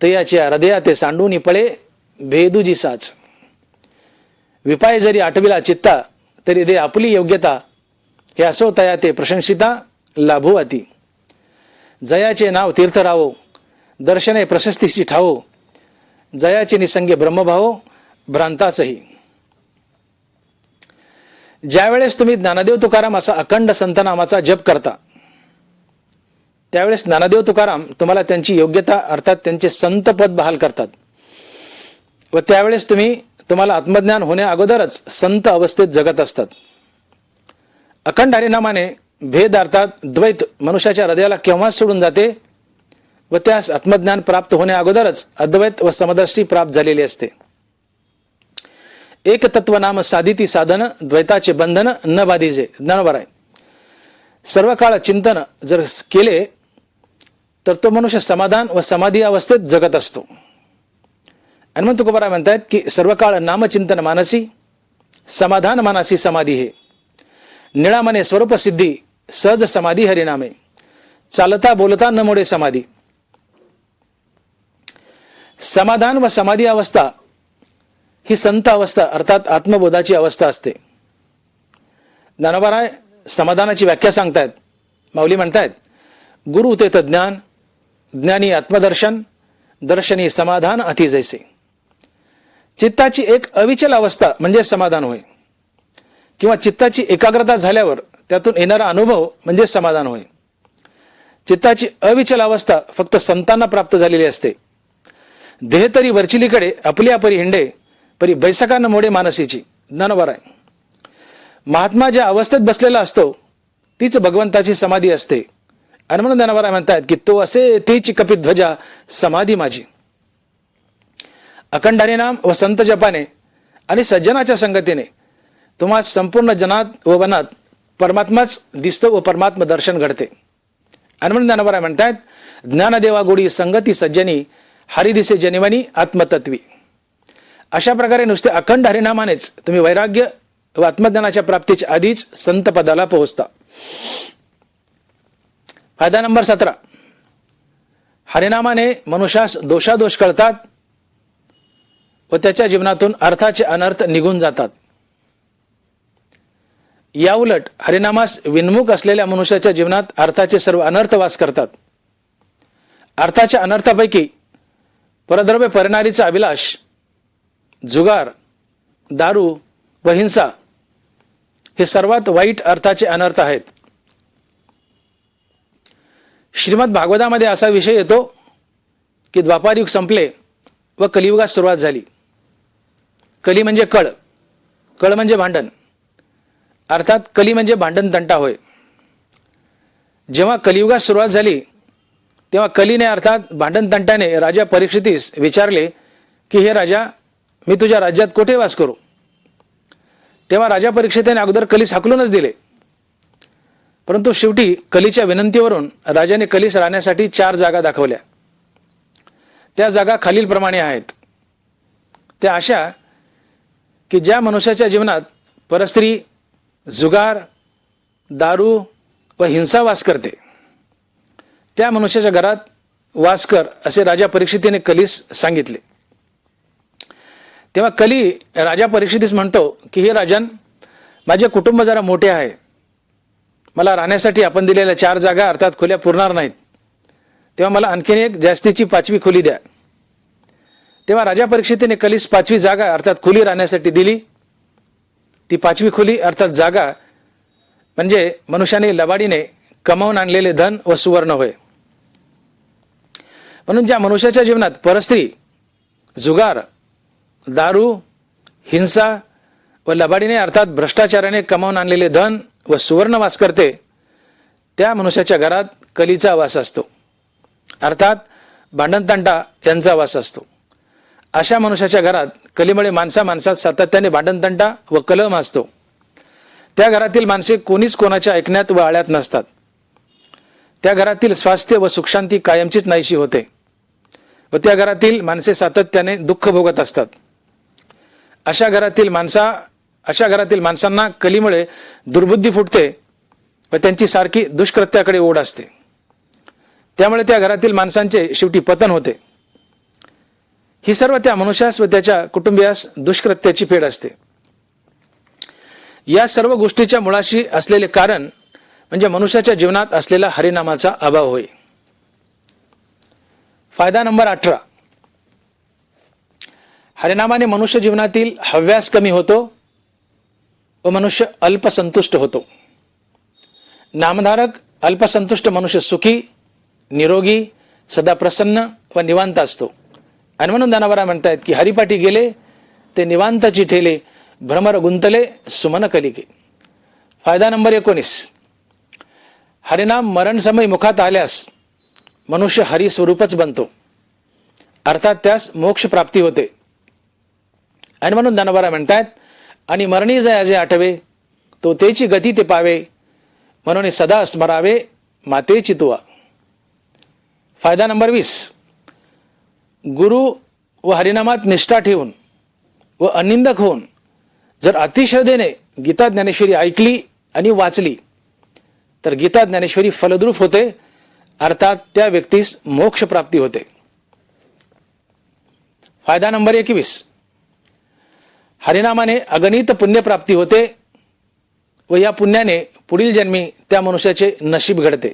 तयाच्या हृदया ते सांडून पळे भेदुजी साच. विपाय जरी आठविला चित्ता तरी दे आपली योग्यता हे असो तया ते प्रशंसिता लाभो अति. जयाचे नाव तीर्थ राहो दर्शने प्रशस्तीशी ठावो जयाचे निसंगे ब्रह्मभाव भ्रांतासही. ज्यावेळेस तुम्ही ज्ञानदेव तुकाराम असा अखंड संतनामाचा जप करता त्यावेळेस ज्ञानदेव तुकाराम तुम्हाला त्यांची योग्यता अर्थात त्यांचे संत पद बहाल करतात व त्यावेळेस तुम्हाला आत्मज्ञान होण्या अगोदरच संत अवस्थेत जगत असतात. अखंड हरिनामाने भेद अर्थात द्वैत मनुष्याच्या हृदयाला केव्हाच सोडून जाते व त्यास आत्मज्ञान प्राप्त होण्या अगोदरच अद्वैत व समदर्शी प्राप्त झालेली असते. एक तत्व नाम साधिती साधन द्वैताचे बंधन न बाधीजे. ज्ञानोबा आहे. सर्व काळ चिंतन जर केले तर तो मनुष्य समाधान व समाधी अवस्थेत जगत असतो. आणि मग तुकोबाराय म्हणतायत की सर्व काळ नामचिंतन मानसी समाधान मानसी समाधी हे निळामने स्वरूप सिद्धी सहज समाधी हरिनामे चालता बोलता न मोडे समाधी. समाधान व समाधी अवस्था ही संत अवस्था अर्थात आत्मबोधाची अवस्था असते. ज्ञानोबा समाधानाची व्याख्या सांगतायत. माऊली म्हणतायत गुरु ते ज्ञान ज्ञानी आत्मदर्शन दर्शनी समाधान अति जैसे. चित्ताची एक अविचल अवस्था म्हणजे समाधान होय किंवा चित्ताची एकाग्रता झाल्यावर त्यातून येणारा अनुभव म्हणजे समाधान होय. चित्ताची अविचल अवस्था फक्त संतांना प्राप्त झालेली असते. देह तरी वरचिलीकडे आपली अपरी हिंडे, परी बैसका न मोडे मानसीची. ज्ञानोबा आहे. महात्मा ज्या अवस्थेत बसलेला असतो तीच भगवंताची समाधी असते. आणि म्हणून ज्ञानोबा म्हणतात की तो असे तीच कपिध्वजा समाधी माझी. अखंड हरिनाम व संत जपाने आणि सज्जनाच्या संगतीने तुम्हा संपूर्ण जनात व वनात परमात्माच दिसतो व परमात्मा दर्शन घडते. आणि म्हणून ज्ञानोबा म्हणतात ज्ञानदेवा गोडी संगती सज्जनी, हरी दिसे जनिवनी आत्मतत्वी. अशा प्रकारे नुसते अखंड हरिनामानेच तुम्ही वैराग्य व आत्मज्ञानाच्या प्राप्तीच्या आधीच संत पदाला पोहोचता. फायदा नंबर 17. हरिनामाने मनुष्यास दोषादोष कळतात व त्याच्या जीवनातून अर्थाचे अनर्थ निघून जातात. या उलट हरिनामास विन्मुख असलेल्या मनुष्याच्या जीवनात अर्थाचे सर्व अनर्थ वास करतात. अर्थाच्या अनर्थापैकी परद्रव्य परिणारीचा अभिलाष, जुगार, दारू व हिंसा हे सर्वात वाईट अर्थाचे अनर्थ आहेत. श्रीमद भागवतामध्ये असा विषय येतो की द्वापार युग संपले व कलियुगात सुरुवात झाली. कली म्हणजे कळ म्हणजे भांडण, अर्थात कली म्हणजे भांडण तंटा होय. जेव्हा कलियुगात सुरुवात झाली तेव्हा कलीने अर्थात भांडण तंटाने राजा परीक्षितीस विचारले की हे राजा, मी तुझ्या राज्यात कोठे वास करू. तेव्हा राजा परीक्षिताने अगोदर कलीस हाकलूनच दिले. परंतु शेवटी कलीच्या विनंतीवरून राजाने कलीस राहण्यासाठी 4 जागा दाखवल्या. त्या जागा खालीलप्रमाणे आहेत. त्या अशा की ज्या मनुष्याच्या जीवनात परस्त्री, जुगार, दारू व हिंसा वास करते त्या मनुष्याच्या घरात वास कर असे राजा परीक्षितीने कलीस सांगितले. तेव्हा कली राजा परीक्षितीस म्हणतो की हे राजन, माझे कुटुंब जरा मोठे आहे, मला राहण्यासाठी आपण दिलेल्या 4 जागा अर्थात खोल्या पुरणार नाहीत, तेव्हा मला आणखीन एक जास्तीची 5वी खोली द्या. तेव्हा राजा परीक्षितीने कलीस 5वी जागा अर्थात खोली राहण्यासाठी दिली. ती 5वी खोली अर्थात जागा म्हणजे मनुष्याने लबाडीने कमावून आणलेले धन व सुवर्ण होय. म्हणून ज्या मनुष्याच्या जीवनात परस्त्री, जुगार, दारू, हिंसा व लबाडीने अर्थात भ्रष्टाचाराने कमावून आणलेले धन व सुवर्ण वास करते त्या मनुष्याच्या घरात कलीचा वास असतो, अर्थात भांडणतंटा यांचा वास असतो. अशा मनुष्याच्या घरात कलीमुळे माणसात सातत्याने भांडणतंटा व कलह माजतो. त्या घरातील माणसे कोणीच कोणाच्या ऐकण्यात व आळ्यात नसतात. त्या घरातील स्वास्थ्य व सुखशांती कायमचीच नाहीशी होते व त्या घरातील माणसे सातत्याने दुःख भोगत असतात. अशा घरातील माणसांना कलीमुळे दुर्बुद्धी फुटते व त्यांची सारखी दुष्कृत्याकडे ओढ असते. त्यामुळे त्या घरातील माणसांचे शेवटी पतन होते. ही सर्व त्या मनुष्यास व त्याच्या कुटुंबियास दुष्कृत्याची फेड असते. या सर्व गोष्टीच्या मुळाशी असलेले कारण म्हणजे मनुष्याच्या जीवनात असलेला हरिनामाचा अभाव होय. फायदा नंबर 18. हरिनामाने मनुष्य जीवनातील हव्यास कमी होतो व मनुष्य अल्पसंतुष्ट होतो. नामधारक अल्पसंतुष्ट मनुष्य सुखी, निरोगी, सदा प्रसन्न व निवांत असतो. आणि म्हणून ज्ञानोबा म्हणतायत की हरिपाठी गेले ते निवांताची ठेले, भ्रमर गुंतले सुमन कलिके. फायदा नंबर 19. हरिनाम मरण समय मुखात आल्यास मनुष्य हरी स्वरूपच बनतो, अर्थात त्यास मोक्ष प्राप्ती होते. आणि म्हणून ज्ञानोबा म्हणतात आणि मरणी जया जे आठवे तो तेची गती ते पावे, म्हणून सदा स्मरावे मातेची तुवा. फायदा नंबर 20. गुरु व हरिनामात निष्ठा ठेवून व अनिंदक होऊन जर अतिश्रद्धेने गीता ज्ञानेश्वरी ऐकली आणि वाचली तर गीता ज्ञानेश्वरी फलद्रूप होते, अर्थात त्या व्यक्तीस मोक्ष प्राप्ती होते. फायदा नंबर 21. हरिनामाने अगणित पुण्य प्राप्ती होते व या पुण्याने पुढील जन्मी त्या मनुष्याचे नशीब घडते,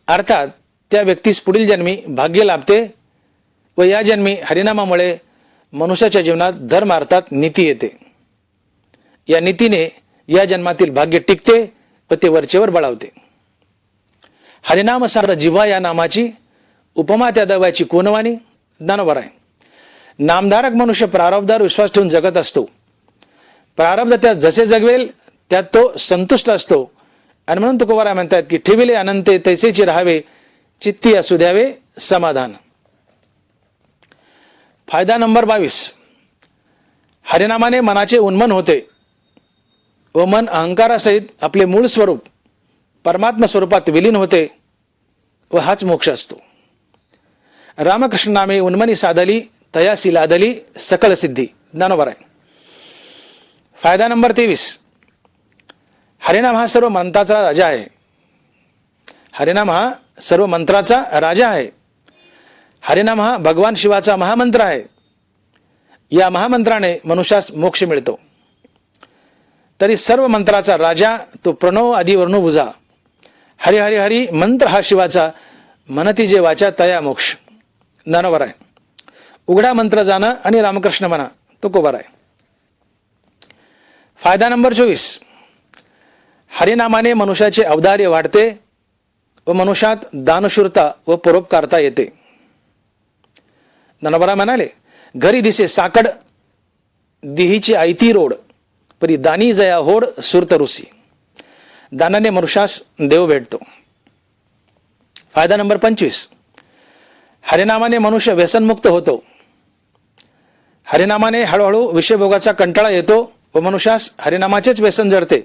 अर्थात त्या व्यक्तीस पुढील जन्मी भाग्य लाभते व या जन्मी हरिनामामुळे मनुष्याच्या जीवनात धर्म अर्थात नीती येते. या नीतीने या जन्मातील भाग्य टिकते व ते वरचेवर बळावते. हरिनाम सार जिव्हा या नामाची, उपमा त्या दव्याची कोणवानी. ज्ञानोबर आहे. नामधारक मनुष्य प्रारब्धावर विश्वास ठेवून जगत असतो. प्रारब्ध त्यात जसे जगवेल त्यात तो संतुष्ट असतो. आणि म्हणून तुकोबाराय म्हणतात की ठेविले अनंते तैसेची राहावे, चित्ती असू द्यावे समाधान. फायदा नंबर 22. हरिनामाने मनाचे उन्मन होते व मन अहंकारासहित आपले मूळ स्वरूप परमात्मा स्वरूपात विलीन होते व हाच मोक्ष असतो. रामकृष्ण नामे उन्मनी साधली, तयासी लादली सकळ सिद्धी. ज्ञानोबर आहे. फायदा नंबर 23. हरिनाम हा सर्व मंत्राचा राजा आहे. हरिनाम हा सर्व मंत्राचा राजा आहे. हरिनाम हा भगवान शिवाचा महामंत्र आहे. या महामंत्राने मनुष्यास मोक्ष मिळतो. तरी सर्व मंत्राचा राजा तो प्रणव आदी वर्णू बुजा. हरी हरी हरी मंत्र हा शिवाचा, म्हणती जे वाचा तया मोक्ष. ज्ञानोबर आहे. उघडा मंत्र जाणं आणि रामकृष्ण म्हणा. तुकोबार आहे. फायदा नंबर 24. हरिनामाने मनुष्याचे औदार्य वाढते व मनुष्यात दानशूरता व परोपकारता येते. ज्ञानोबा म्हणाले, घरी दिसे साकड दिहीची आयती रोड, परी दानी जया होड सुरत ऋषी. दानाने मनुष्यास देव भेटतो. फायदा नंबर 25. हरिनामाने मनुष्य व्यसनमुक्त होतो. हरिनामाने हळूहळू विषयभोगाचा कंटाळा येतो व मनुष्यास हरिनामाचेच व्यसन जडते.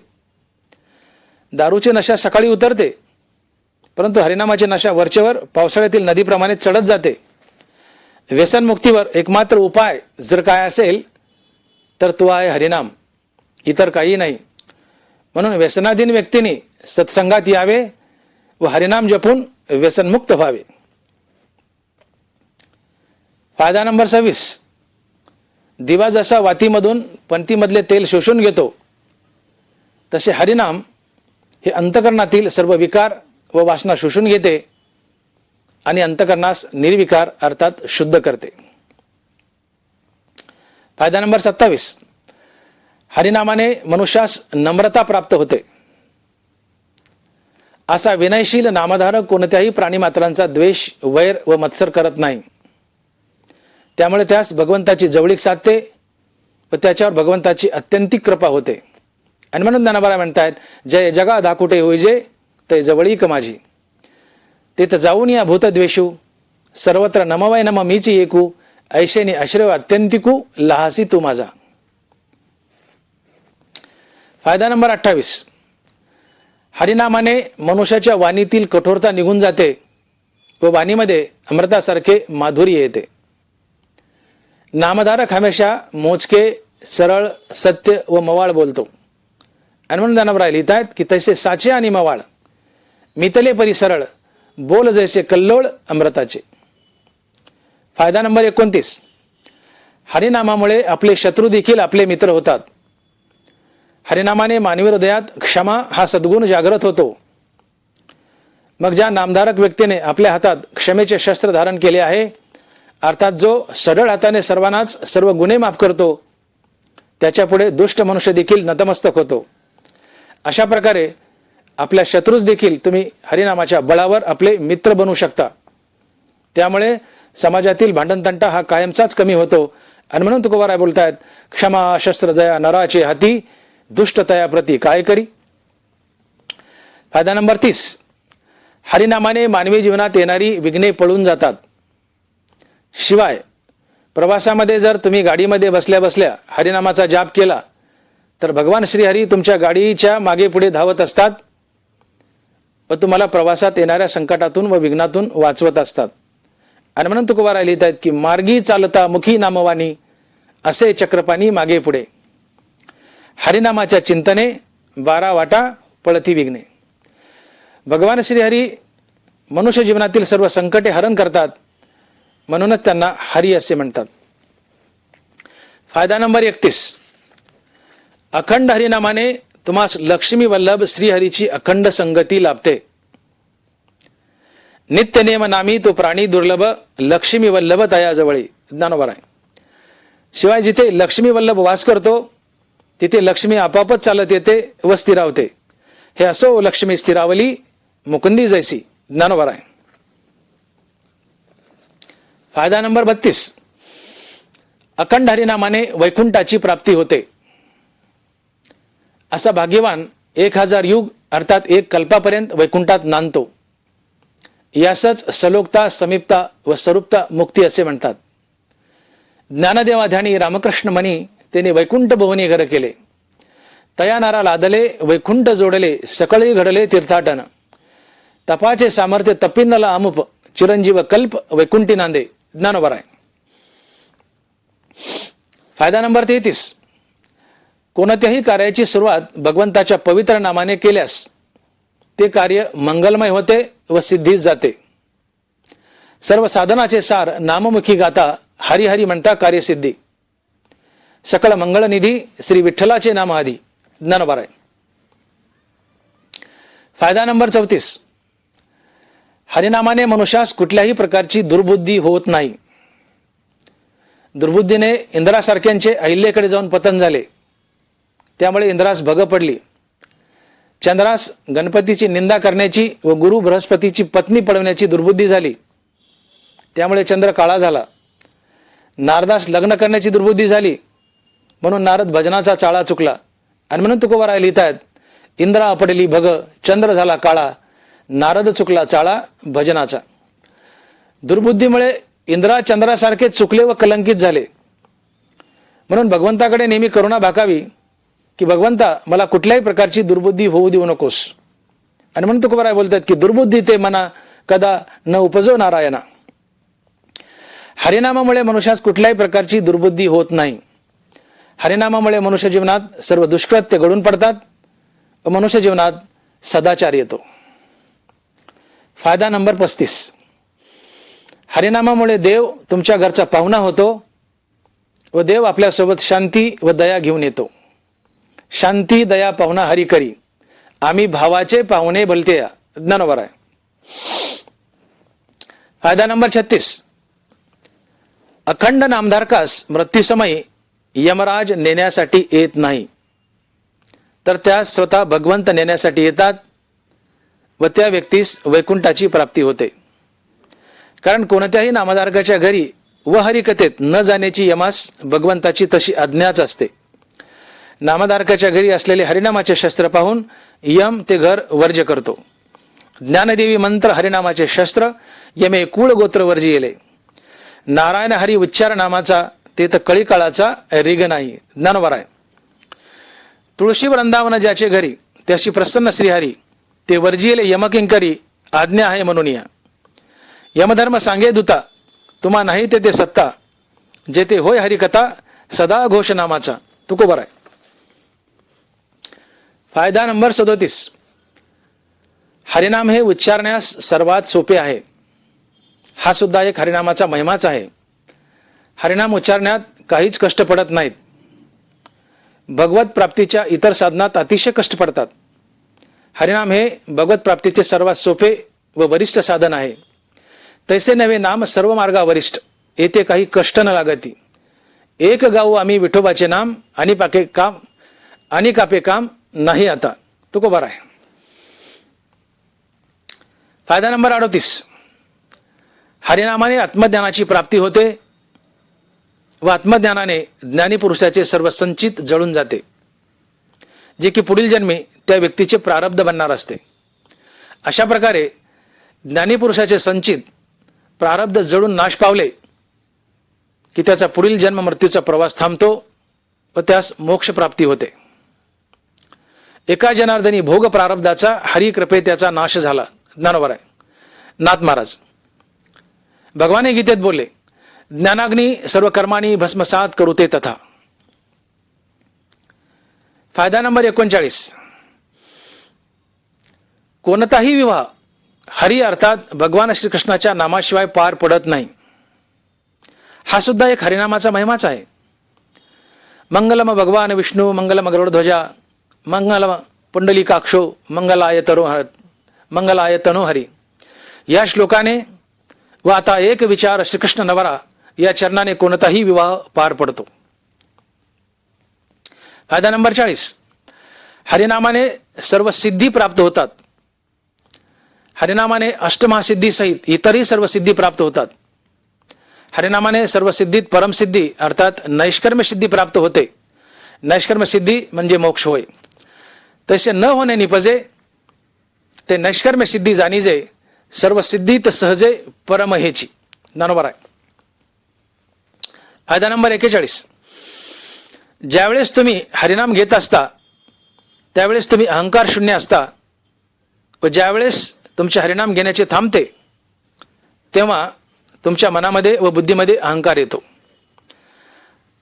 दारूची नशा सकाळी उतरते, परंतु हरिनामाची नशा वरचेवर पावसाळ्यातील नदीप्रमाणे चढत जाते. व्यसनमुक्तीवर एकमात्र उपाय जर काय असेल तर तो आहे हरिनाम, इतर काही नाही. म्हणून व्यसनाधीन व्यक्तीने सत्संगात यावे व हरिनाम जपून व्यसनमुक्त व्हावे. फायदा नंबर 26. दिवा जसा वातीमधून पंतीमधले तेल शोषून घेतो, तसे हरिनाम हे अंतकरणातील सर्व विकार व वासना शोषून घेते आणि अंतकरणास निर्विकार अर्थात शुद्ध करते. फायदा नंबर 27. हरिनामाने मनुष्यास नम्रता प्राप्त होते. असा विनयशील नामधारक कोणत्याही प्राणीमात्रांचा द्वेष, वैर व मत्सर करत नाही. त्यामुळे त्यास भगवंताची जवळीक साधते व त्याच्यावर भगवंताची अत्यंतिक कृपा होते. आणि म्हणून ज्ञानोबा म्हणतायत, जय जगा दाकुटे होईजे ते जवळीक माझी. तेथ जाऊन या भूतद्वेषू, सर्वत्र नमवाय नम मीची एकू, ऐशेने अश्रव अत्यंतिकू लहासी तू माझा. फायदा नंबर 28. हरिनामाने मनुष्याच्या वाणीतील कठोरता निघून जाते व वाणीमध्ये अमृतासारखे माधुर्य येते. नामधारक हमेशा मोजके, सरळ, सत्य व मवाळ बोलतो. आणि म्हणून ज्ञानोबा लिहित आहेत की तैसे साचे आणि मवाळ, मितले परी सरळ, बोल जैसे कल्लोळ अमृताचे. फायदा नंबर 29. हरिनामामुळे आपले शत्रू देखील आपले मित्र होतात. हरिनामाने मानवी हृदयात क्षमा हा सद्गुण जागृत होतो. मग ज्या नामधारक व्यक्तीने आपल्या हातात क्षमेचे शस्त्र धारण केले आहे, अर्थात जो सरळ हाताने सर्वांनाच सर्व गुन्हे माफ करतो, त्याच्या पुढे दुष्ट मनुष्य देखील नतमस्तक होतो. अशा प्रकारे आपल्या शत्रूस देखील तुम्ही हरिनामाच्या बळावर आपले मित्र बनवू शकता. त्यामुळे समाजातील भांडणतंटा हा कायमचाच कमी होतो. आणि म्हणून तुकोबाराय बोलतायत, क्षमा शस्त्र जया नराचे हाती, दुष्टतया प्रती काय करी. फायदा नंबर 30. हरिनामाने मानवी जीवनात येणारी विघ्ने पळून जातात. शिवाय प्रवासामध्ये जर तुम्ही गाडीमध्ये बसल्या बसल्या हरिनामाचा जाप केला तर भगवान श्रीहरी तुमच्या गाडीच्या मागे पुढे धावत असतात व तुम्हाला प्रवासात येणाऱ्या संकटातून व विघ्नातून वाचवत असतात. आणि म्हणून तुकोबाराय लिहित आहेत की मार्गी चालता मुखी नामवानी, असे चक्रपाणी मागे पुढे. हरिनामाच्या चिंतने 12 वाटा पळती विघ्ने. भगवान श्रीहरी मनुष्य जीवनातील सर्व संकटे हरण करतात, म्हणूनच त्यांना हरी असे म्हणतात. फायदा नंबर 31. अखंड हरिनामाने तुम्हास लक्ष्मी वल्लभ श्रीहरीची अखंड संगती लाभते. नित्य नेम नामी तो प्राणी दुर्लभ, लक्ष्मी वल्लभ तया जवळी. ज्ञानोबा आहे. शिवाय जिथे लक्ष्मी वल्लभ वास करतो तिथे लक्ष्मी आपापच चालत येते व स्थिरावते. हे असो लक्ष्मी स्थिरावली मुकुंदी जैसी. ज्ञानोबा आहे. फायदा नंबर 32. अखंड हरिनामाने वैकुंठाची प्राप्ती होते. असा भाग्यवान 1000 युग अर्थात 1 कल्पापर्यंत वैकुंठात नांदतो. यासच सलोकता, समीपता व स्वरूपता मुक्ती असे म्हणतात. ज्ञानदेवाध्यानी रामकृष्ण म्हणी त्याने वैकुंठ भुवनी घर केले. तया नारा लादले वैकुंठ जोडले सकळी घडले तीर्थाटन. तपाचे सामर्थ्य तपिंदला अमुप चिरंजीव कल्प वैकुंठी नांदे. ज्ञानोबा आहे. फायदा नंबर 33. कोणत्याही कार्याची सुरुवात भगवंताच्या पवित्र नामाने केल्यास ते कार्य मंगलमय होते व सिद्धीस जाते. सर्व साधनाचे सार नाममुखी गाता हरी हरी म्हणता कार्यसिद्धी. सकळ मंगळनिधी श्री विठ्ठलाचे नाम आधी. ज्ञानोबा आहे. फायदा नंबर 34. हरिनामाने मनुष्यास कुठल्याही प्रकारची दुर्बुद्धी होत नाही. दुर्बुद्धीने इंद्रासारख्यांचे अहिल्याकडे जाऊन पतन झाले. त्यामुळे इंद्रास भग पडली. चंद्रास गणपतीची निंदा करण्याची व गुरु बृहस्पतीची पत्नी पळवण्याची दुर्बुद्धी झाली. त्यामुळे चंद्र काळा झाला. नारदास लग्न करण्याची दुर्बुद्धी झाली म्हणून नारद भजनाचा चाळा चुकला. आणि म्हणून तुकोबा लिहितात, इंद्रा आपडली भग चंद्र झाला काळा, नारद चुकला चाळा भजनाचा. दुर्बुद्धीमुळे इंद्रा चंद्रासारखे चुकले व कलंकित झाले. म्हणून भगवंताकडे नेहमी करुणा भाकावी की भगवंता मला कुठल्याही प्रकारची दुर्बुद्धी होऊ देऊ नकोस. आणि म्हणून तुकोबा बोलतात की दुर्बुद्धी ते मना कदा न उपजो नारायणा. हरिनामामुळे मनुष्यास कुठल्याही प्रकारची दुर्बुद्धी होत नाही. हरिनामामुळे मनुष्य जीवनात सर्व दुष्कृत्य घडून पडतात व मनुष्य जीवनात सदाचार येतो. फायदा नंबर 35. हरिनामामुळे देव तुमच्या घरचा पाहुणा होतो व देव आपल्यासोबत शांती व दया घेऊन येतो. शांती दया पाहुणा हरी करी, आम्ही भावाचे पाहुणे भलते या. ज्ञानोबा आहे. फायदा नंबर 36. अखंड नामधारकास मृत्यूसमयी यमराज नेण्यासाठी येत नाही, तर त्या स्वतः भगवंत नेण्यासाठी येतात व त्या व्यक्तीस वैकुंठाची प्राप्ती होते. कारण कोणत्याही नामधारकाच्या घरी व हरिकथेत न जाण्याची यमास भगवंताची तशी आज्ञाच असते. नामधारकाच्या घरी असलेले हरिनामाचे शस्त्र पाहून यम ते घर वर्ज्य करतो. ज्ञानदेवी मंत्र हरिनामाचे शस्त्र यमे कुळ गोत्र वर्जी येले. नारायण हरी उच्चार नामाचा ते तर कळी काळाचा रिग नाही. ज्ञानोबा आहे. तुळशी वृंदावन ज्याचे घरी त्याशी प्रसन्न श्रीहरी, ते वर्जिले यमकिंकरी आज्ञा आहे म्हणून या. यमधर्म सांगे दुता तुम्हा नाही ते सत्ता, जेथे होय हरिकथा सदा घोष नामाचा. तुकोबा आहे. फायदा नंबर 37. हरिनाम हे उच्चारण्यास सर्वात सोपे आहे. हा सुद्धा एक हरिनामाचा महिमाच आहे. हरिनाम उच्चारण्यात काहीच कष्ट पडत नाहीत. भगवत प्राप्तीच्या इतर साधनात अतिशय कष्ट पडतात. हरिनाम हे भगवत प्राप्तीचे सर्वात सोपे व वरिष्ठ साधन आहे. तैसे नव्हे नाम सर्व मार्गा वरिष्ठ, येथे काही कष्ट न लागती. एक गाऊ आम्ही विठोबाचे नाम आणि पाके काम आणि कापे काम नाही आता. तुकोबा आहे. फायदा नंबर 38. हरिनामाने आत्मज्ञानाची प्राप्ती होते व आत्मज्ञानाने ज्ञानी पुरुषाचे सर्व संचित जळून जाते, जे की पुढील जन्मी त्या व्यक्तीचे प्रारब्ध बनणार असते. अशा प्रकारे ज्ञानी पुरुषाचे संचित प्रारब्ध जळून नाश पावले की त्याचा पुढील जन्म मृत्यूचा प्रवास थांबतो व त्यास मोक्ष प्राप्ती होते. एका जनार्दनी भोग प्रारब्धाचा हरी कृपे त्याचा नाश झाला. ज्ञानोबा आहे. नाथ महाराज भगवाने गीतेत बोलले, ज्ञानाग्नी सर्व कर्मानी भस्मसात करुते तथा. फायदा नंबर 39. कोणताही विवाह हरी अर्थात भगवान श्रीकृष्णाच्या नामाशिवाय पार पडत नाही. हा सुद्धा एक हरिनामाचा महिमाच आहे. मंगलम भगवान विष्णू मंगलम गरुडध्वजा मंगलम पुंडलिकाक्षो मंगलाय तनो हरी. या श्लोकाने व आता एक विचार श्रीकृष्ण नवरा या चरणाने कोणताही विवाह पार पडतो. फायदा नंबर 40, हरिनामाने सर्व सिद्धी प्राप्त होतात. हरिनामाने अष्टमहासिद्धी सहित इतरही सर्व सिद्धी प्राप्त होतात. हरिनामाने सर्व सिद्धीत परमसिद्धी अर्थात नैष्कर्म्य सिद्धी प्राप्त होते. नैष्कर्म्य सिद्धी म्हणजे मोक्ष होय. तसे न होणे निपजे, ते नैष्कर्म्य सिद्धी जाणीजे, सर्व सिद्धीत सहजे परम हेची. बरोबर आहे. फायदा नंबर 41, ज्यावेळेस तुम्ही हरिनाम घेत असता त्यावेळेस तुम्ही अहंकार शून्य असता व ज्यावेळेस तुमचे हरिनाम घेण्याचे थांबते तेव्हा तुमच्या मनामध्ये व बुद्धीमध्ये अहंकार येतो.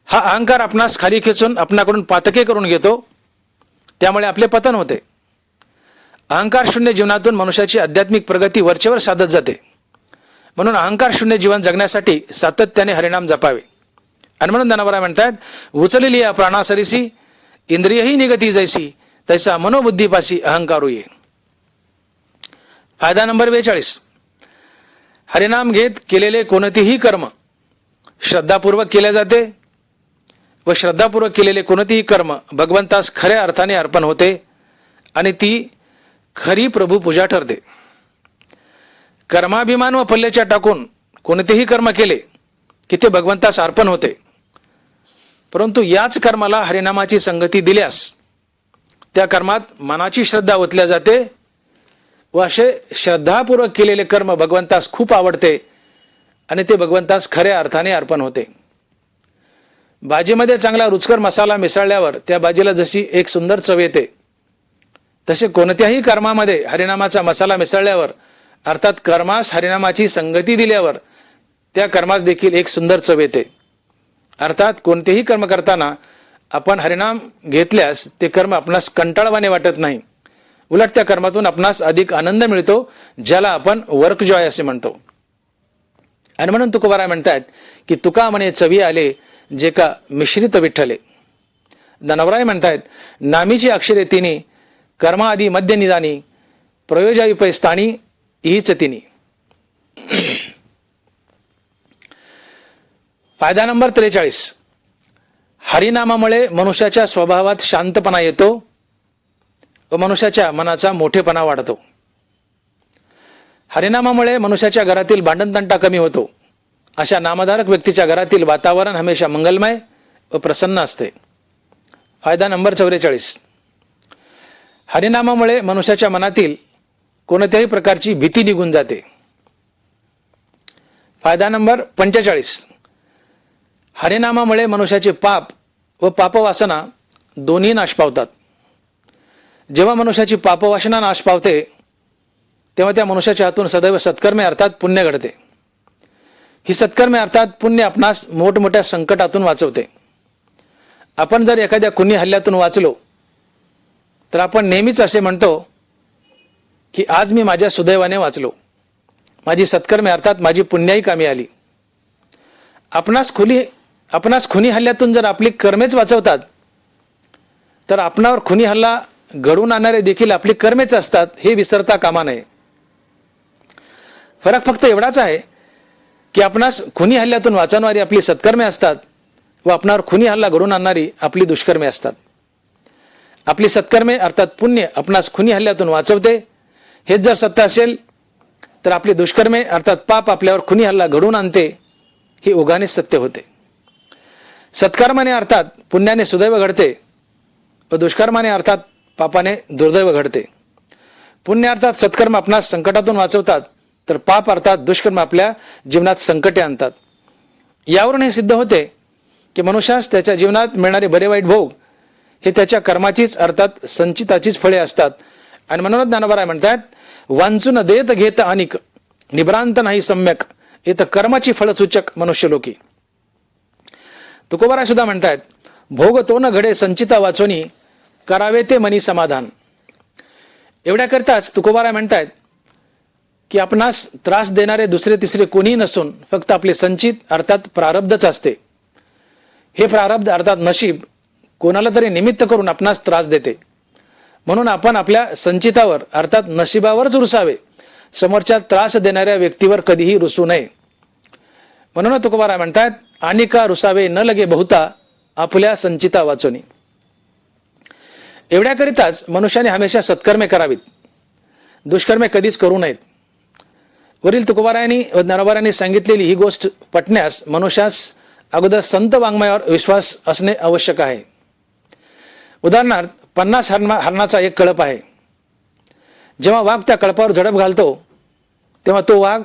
हा अहंकार आपणास खाली खेचून आपणाकडून पातके करून घेतो. त्यामुळे आपले पतन होते. अहंकार शून्य जीवनातून मनुष्याची आध्यात्मिक प्रगती वरचेवर साधत जाते. म्हणून अहंकार शून्य जीवन जगण्यासाठी सातत्याने हरिनाम जपावे. आणि म्हणून ज्ञानोबा म्हणतात, उचलली या प्राणासरीसी इंद्रियही निगती जैसी तैसा मनोबुद्धीपासी अहंकारू ये. फायदा नंबर 42, हरिनाम घेत केलेले कोणतेही कर्म श्रद्धापूर्वक केले जाते व श्रद्धापूर्वक केलेले कोणतेही कर्म भगवंतास खऱ्या अर्थाने अर्पण होते आणि ती खरी प्रभू पूजा ठरते. कर्माभिमान व पल्ल्याच्या टाकून कोणतेही कर्म केले की ते भगवंतास अर्पण होते. परंतु याच कर्माला हरिनामाची संगती दिल्यास त्या कर्मात मनाची श्रद्धा ओतल्या जाते व असे श्रद्धापूर्वक केलेले कर्म भगवंतास खूप आवडते आणि ते भगवंतास खऱ्या अर्थाने अर्पण होते. भाजीमध्ये चांगला रुचकर मसाला मिसळल्यावर त्या भाजीला जशी एक सुंदर चव येते तसे कोणत्याही कर्मामध्ये हरिनामाचा मसाला मिसळल्यावर अर्थात कर्मास हरिनामाची संगती दिल्यावर त्या कर्मास देखील एक सुंदर चव येते. अर्थात कोणतेही कर्म करताना आपण हरिनाम घेतल्यास ते कर्म आपणास कंटाळवाणे वाटत नाही. उलट त्या कर्मातून आपणास अधिक आनंद मिळतो, ज्याला आपण वर्क जॉय असे म्हणतो. आणि म्हणून तुकोबाराय म्हणतात की तुका म्हणे चवी आले जे का मिश्रित विठ्ठले. ज्ञानोबराय म्हणतात, नामीची अक्षरे तिनी कर्माआदी मध्य निदानी प्रयोजाविपय स्थानी हीच तिनी. फायदा नंबर 43, हरिनामामुळे मनुष्याच्या स्वभावात शांतपणा येतो व मनुष्याच्या मनाचा मोठेपणा वाढतो. हरिनामामुळे मनुष्याच्या घरातील भांडणतंटा कमी होतो. अशा नामधारक व्यक्तीच्या घरातील वातावरण हमेशा मंगलमय व प्रसन्न असते. फायदा नंबर 44, हरिनामामुळे मनुष्याच्या मनातील कोणत्याही प्रकारची भीती निघून जाते. फायदा नंबर 45, हरिनामामुळे मनुष्याचे पाप व पापवासना दोन्ही नाश पावतात. जेव्हा मनुष्याची पापवासना नाश पावते तेव्हा त्या मनुष्याच्या हातून सदैव सत्कर्मे अर्थात पुण्य घडते. ही सत्कर्मे अर्थात पुण्य आपणास मोठमोठ्या संकटातून वाचवते. आपण जर एखाद्या खुनी हल्ल्यातून वाचलो तर आपण नेहमीच असे म्हणतो की आज मी माझ्या सुदैवाने वाचलो, माझी सत्कर्मे अर्थात माझी पुण्याही कामी आली. आपणास खुनी हल्ल्यातून जर आपली कर्मेच वाचवतात तर आपणावर खुनी हल्ला घडून आणणारे देखील आपली कर्मेच असतात, हे विसरता कामा नये. फरक फक्त एवढाच आहे की आपणास खुनी हल्ल्यातून वाचवणारी आपली सत्कर्मे असतात व आपणावर खुनी हल्ला घडून आणणारी आपली दुष्कर्मे असतात. आपली सत्कर्मे अर्थात पुण्य आपणास खुनी हल्ल्यातून वाचवते. हेच जर सत्य असेल तर आपली दुष्कर्मे अर्थात पाप आपल्यावर खुनी हल्ला घडून आणते, ही ओघाने सत्य होते. सत्कर्माने अर्थात पुण्याने सुदैव घडते व दुष्कर्माने अर्थात पापाने दुर्दैव घडते. पुण्य अर्थात सत्कर्म आपणास संकटातून वाचवतात तर पाप अर्थात दुष्कर्म आपल्या जीवनात संकटे आणतात. यावरून हे सिद्ध होते की मनुष्यास त्याच्या जीवनात मिळणारे बरे वाईट भोग हे त्याच्या कर्माचीच अर्थात संचिताचीच फळे असतात. आणि म्हणूनच ज्ञानोबा म्हणतात, वांचून देत घेत अनिक निभ्रांत नाही सम्यक येत कर्माची फळसूचक मनुष्य लोकी. तुकोबाराय सुद्धा म्हणतात, भोग तो न घडे संचिता वाचोनी करावे ते मनी समाधान. एवढ्या करताच तुकोबाराय म्हणतात की आपणास त्रास देणारे दुसरे तिसरे कोणी नसून फक्त आपले संचित अर्थात प्रारब्धच असते. हे प्रारब्ध अर्थात नशीब कोणाला तरी निमित्त करून आपणास त्रास देते. म्हणून आपण आपल्या संचितावर अर्थात नशिबावरच रुसावे, समोरच्या त्रास देणाऱ्या व्यक्तीवर कधीही रुसू नये. म्हणून तुकोबाराय म्हणतात, आणि का रुसावे न लगे बहुता आपल्या संचिता वाचोनी. एवढ्याकरिताच मनुष्याने हमेशा सत्कर्मे करावीत, दुष्कर्मे कधीच करू नयेत. वरील तुकोबारायांनी व ज्ञानोबारायांनी सांगितलेली ही गोष्ट पटण्यास मनुष्यास अगोदर संत वाङ्मयावर विश्वास असणे आवश्यक आहे. उदाहरणार्थ 50 हरणाचा एक कळप आहे. जेव्हा वाघ त्या कळपावर झडप घालतो तेव्हा तो वाघ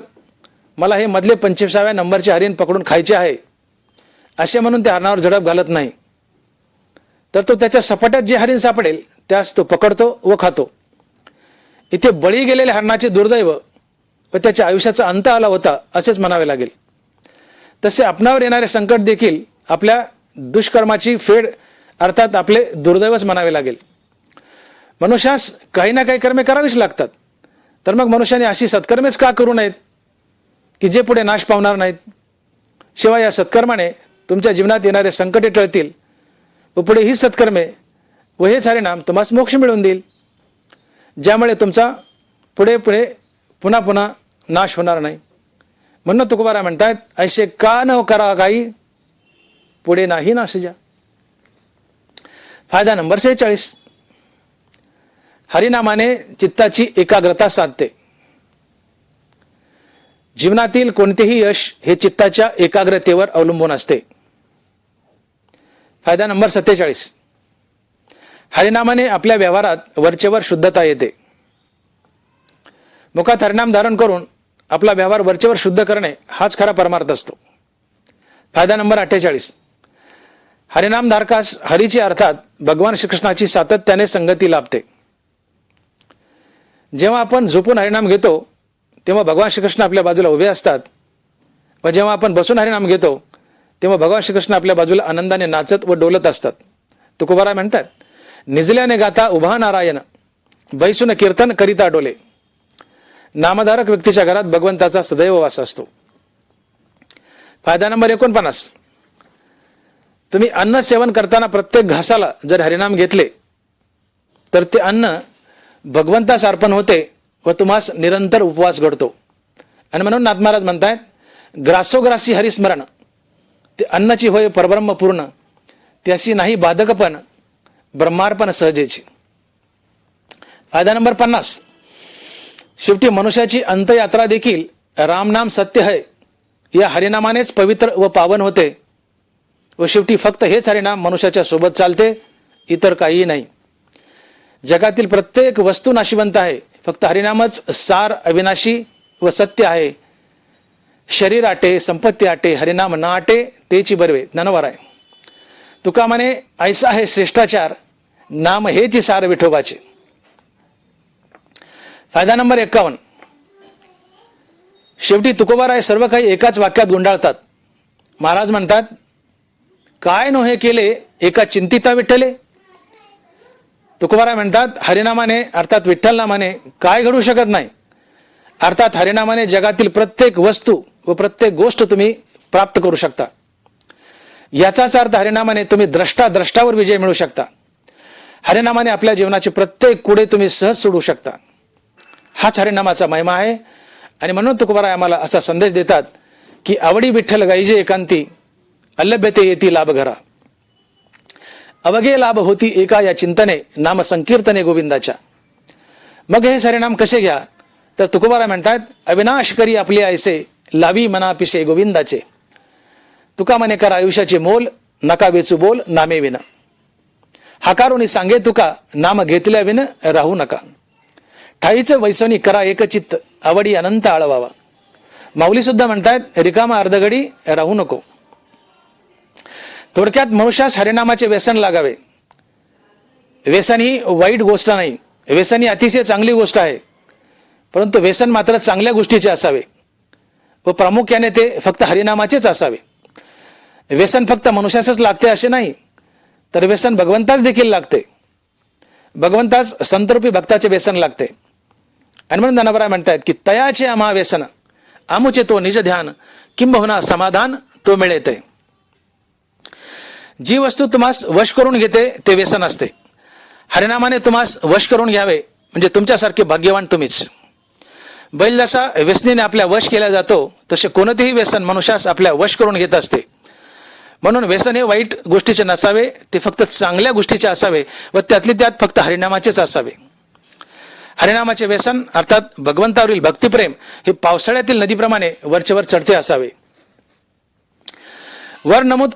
मला हे मधले 25व्या नंबरचे हरिण पकडून खायचे आहे असे म्हणून त्या हरणावर झडप घालत नाही, तर तो त्याच्या सपाट्यात जे हरिण सापडेल त्यास तो पकडतो व खातो. इथे बळी गेलेल्या हरणाचे दुर्दैव व त्याच्या आयुष्याचा अंत आला होता असेच म्हणावे लागेल. तसे आपणावर येणारे संकट देखील आपल्या दुष्कर्माची फेड अर्थात आपले दुर्दैवच म्हणावे लागेल. मनुष्यास काही ना काही कर्मे करावीच लागतात, तर मग मनुष्याने अशी सत्कर्मेच का करू नयेत की जे पुढे नाश पावणार नाहीत. शिवाय या सत्कर्माने तुमच्या जीवनात येणारे संकटे टळतील व पुढे ही सत्कर्मे व हेच हरिनाम तुम्हास मोक्ष मिळवून देईल, ज्यामुळे तुमचा पुढे पुढे पुन्हा पुन्हा नाश होणार नाही. म्हणून तुकोबारा म्हणतात, ऐसे का न करा काही पुढे नाही नाश जा. फायदा नंबर 46. हरिनामाने चित्ताची एकाग्रता साधते. जीवनातील कोणतेही यश हे चित्ताच्या एकाग्रतेवर अवलंबून असते. फायदा नंबर 47. हरिनामाने आपल्या व्यवहारात वरचेवर शुद्धता येते. मुखात हरिनाम धारण करून आपला व्यवहार वरचेवर शुद्ध करणे हाच खरा परमार्थ असतो. फायदा नंबर 48. हरिनाम धारकास हरीची अर्थात भगवान श्रीकृष्णाची सातत्याने संगती लाभते. जेव्हा आपण झोपून हरिनाम घेतो तेव्हा भगवान श्रीकृष्ण आपल्या बाजूला उभे असतात व जेव्हा आपण बसून हरिनाम घेतो तेव्हा भगवान श्रीकृष्ण आपल्या बाजूला आनंदाने नाचत व डोलत असतात. तुकोबारा म्हणतात, निजल्याने गाता उभा नारायण, बैसून कीर्तन करिता डोले. नामधारक व्यक्तीच्या घरात भगवंताचा सदैव वास असतो. फायदा नंबर 49. तुम्ही अन्न सेवन करताना प्रत्येक घासाला जर हरिनाम घेतले तर ते अन्न भगवंतास अर्पण होते व तुम्हास निरंतर उपवास घडतो. आणि म्हणून नाथ महाराज म्हणतायत, ग्रासोग्रासी हरिस्मरण, ते अन्नाची होय परब्रह्म पूर्ण, त्याशी नाही बाधकपण ब्रह्मार्पण सहजेची. फायदा नंबर 50. शेवटी मनुष्याची अंतयात्रा देखील रामनाम सत्य है या हरिनामानेच पवित्र व पावन होते व शेवटी फक्त हेच हरिनाम मनुष्याच्या सोबत चालते, इतर काहीही नाही. जगातील प्रत्येक वस्तू नाशिवंत आहे, फक्त हरिनामच सार अविनाशी व सत्य आहे. शरीर आटे संपत्ती आटे, हरिनाम न आटे तेची बरवे. ज्ञानोबा आहे. तुका म्हणे, ऐसा आहे श्रेष्ठाचार, नाम हेची सार विठोबाचे. फायदा नंबर 51. शेवटी तुकोबाराय सर्व काही एकाच वाक्यात गुंडाळतात. महाराज म्हणतात, काय नोहे केले एका चिंतिता विठ्ठले. तुकोबाराय म्हणतात, हरिनामाने अर्थात विठ्ठल नामाने काय घडू शकत नाही. अर्थात हरिनामाने जगातील प्रत्येक वस्तू व प्रत्येक गोष्ट तुम्ही प्राप्त करू शकता. याचाच अर्थ हरिनामाने तुम्ही द्रष्टावर विजय मिळवू शकता. हरिनामाने आपल्या जीवनाचे प्रत्येक कुडे तुम्ही सहज सोडू शकता. हाच हरिनामाचा महिमा आहे. आणि म्हणून तुकोबाराय आम्हाला असा संदेश देतात की आवडी विठ्ठल गाईजे एकांती, अल्लभ्यते येती लाभ घरा. अवघे लाभ होती एका या चिंतने, नाम संकीर्तने गोविंदाच्या. मग हे हरिनाम कसे घ्या तर तुकोबाराय म्हणतात, अविनाश करी आपले ऐसे, लावी मना पिसे गोविंदाचे. तुका म्हणे करा आयुष्याचे मोल, नका वेचू बोल नामे विना. हाकारुनी सांगे तुका, नाम घेतल्या विन राहू नका. ठाईचं वैसोनी करा एकचित्त, आवडी अनंत आळवावा. माऊली सुद्धा म्हणतात, रिकामा अर्धगडी राहू नको. थोडक्यात मनुष्यास हरिनामाचे व्यसन लागावे. व्यसन ही वाईट गोष्ट नाही, व्यसन ही अतिशय चांगली गोष्ट आहे. परंतु व्यसन मात्र चांगल्या गोष्टीचे असावे व प्रामुख्याने ते फक्त हरिनामाचेच असावे. व्यसन फक्त मनुष्यासच लागते असे नाही, तर व्यसन भगवंतास देखील लागते. भगवंतास संतरूपी भक्ताचे व्यसन लागते. आणि म्हणून ज्ञानोबा म्हणतात की तयाचे आम्हा व्यसन, आमुचे तो निज ध्यान, किंबहुना समाधान तो मिळेते. जी वस्तू तुम्हास वश करून घेते ते व्यसन असते. हरिनामाने तुम्हास वश करून घ्यावे म्हणजे तुमच्यासारखे भाग्यवान तुम्हीच. बैल जसा व्यसनीने आपल्या वश केला जातो तसे कोणतेही व्यसन मनुष्यास आपल्या वश करून घेत असते. म्हणून व्यसन हे वाईट गोष्टीचे नसावे, ते फक्त चांगल्या गोष्टीचे असावे व त्यातले त्यात फक्त हरिनामाचेच असावे. हरिनामाचे व्यसन अर्थात भगवंतावरील भक्तिप्रेम हे पावसाळ्यातील नदीप्रमाणे वरचेवर चढते असावे. वर नमूद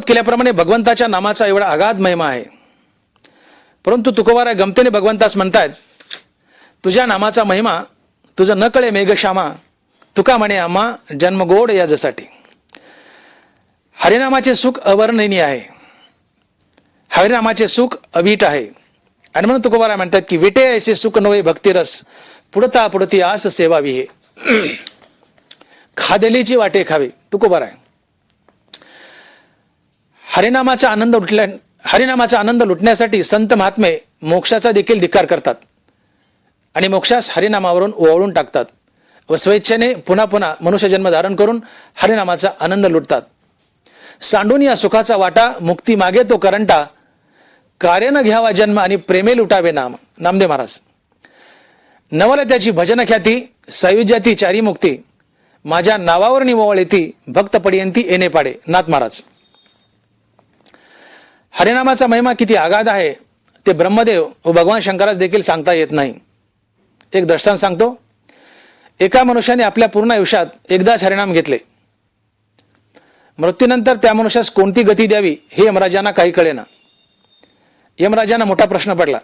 केल्याप्रमाणे भगवंताच्या नामाचा एवढा अगाध महिमा आहे. परंतु तुकोबाराय गमतीने भगवंतास म्हणतायत, तुझ्या नामाचा महिमा तुझं न कळे मेघश्यामा, तुका म्हणे आम्हा जन्मगोड याजसाठी. हरिनामाचे सुख अवर्णनीय आहे, हरिनामाचे सुख अवीट आहे. आणि म्हणून तुकोबाराय म्हणतात की विटे ऐसे सुख नव्हे भक्तिरस, पुढता पुढती आस सेवावी हे. खादेलीची वाटे खावे. तुकोबाराय हरिनामाचा आनंद लुटण्यासाठी संत महात्मे मोक्षाचा देखील धिक्कार करतात आणि मोक्षास हरिनामावरून ओवाळून टाकतात व स्वेच्छेने पुन्हा पुन्हा मनुष्य जन्म धारण करून हरिनामाचा आनंद लुटतात. सांडून या सुखाचा वाटा मुक्ती मागे तो करंटा, कार्यानं घ्यावा जन्म आणि प्रेमे लुटावे नाम. नामदेव महाराज. नवल त्याची भजन ख्याती, सायुज्याती चारी मुक्ती, माझ्या नावावर निवळ येती, भक्त पडियंती येणे पाडे. नाथ महाराज. हरिनामाचा महिमा किती आगाध आहे ते ब्रह्मदेव व भगवान शंकरास देखील सांगता येत नाही. एक दृष्टांत सांगतो. एका मनुष्याने आपल्या पूर्ण आयुष्यात एकदाच हरिनाम घेतले. मृत्यूनंतर त्या मनुष्यास कोणती गती द्यावी हे यमराजांना काही कळेना. यमराजांना मोठा प्रश्न पडला.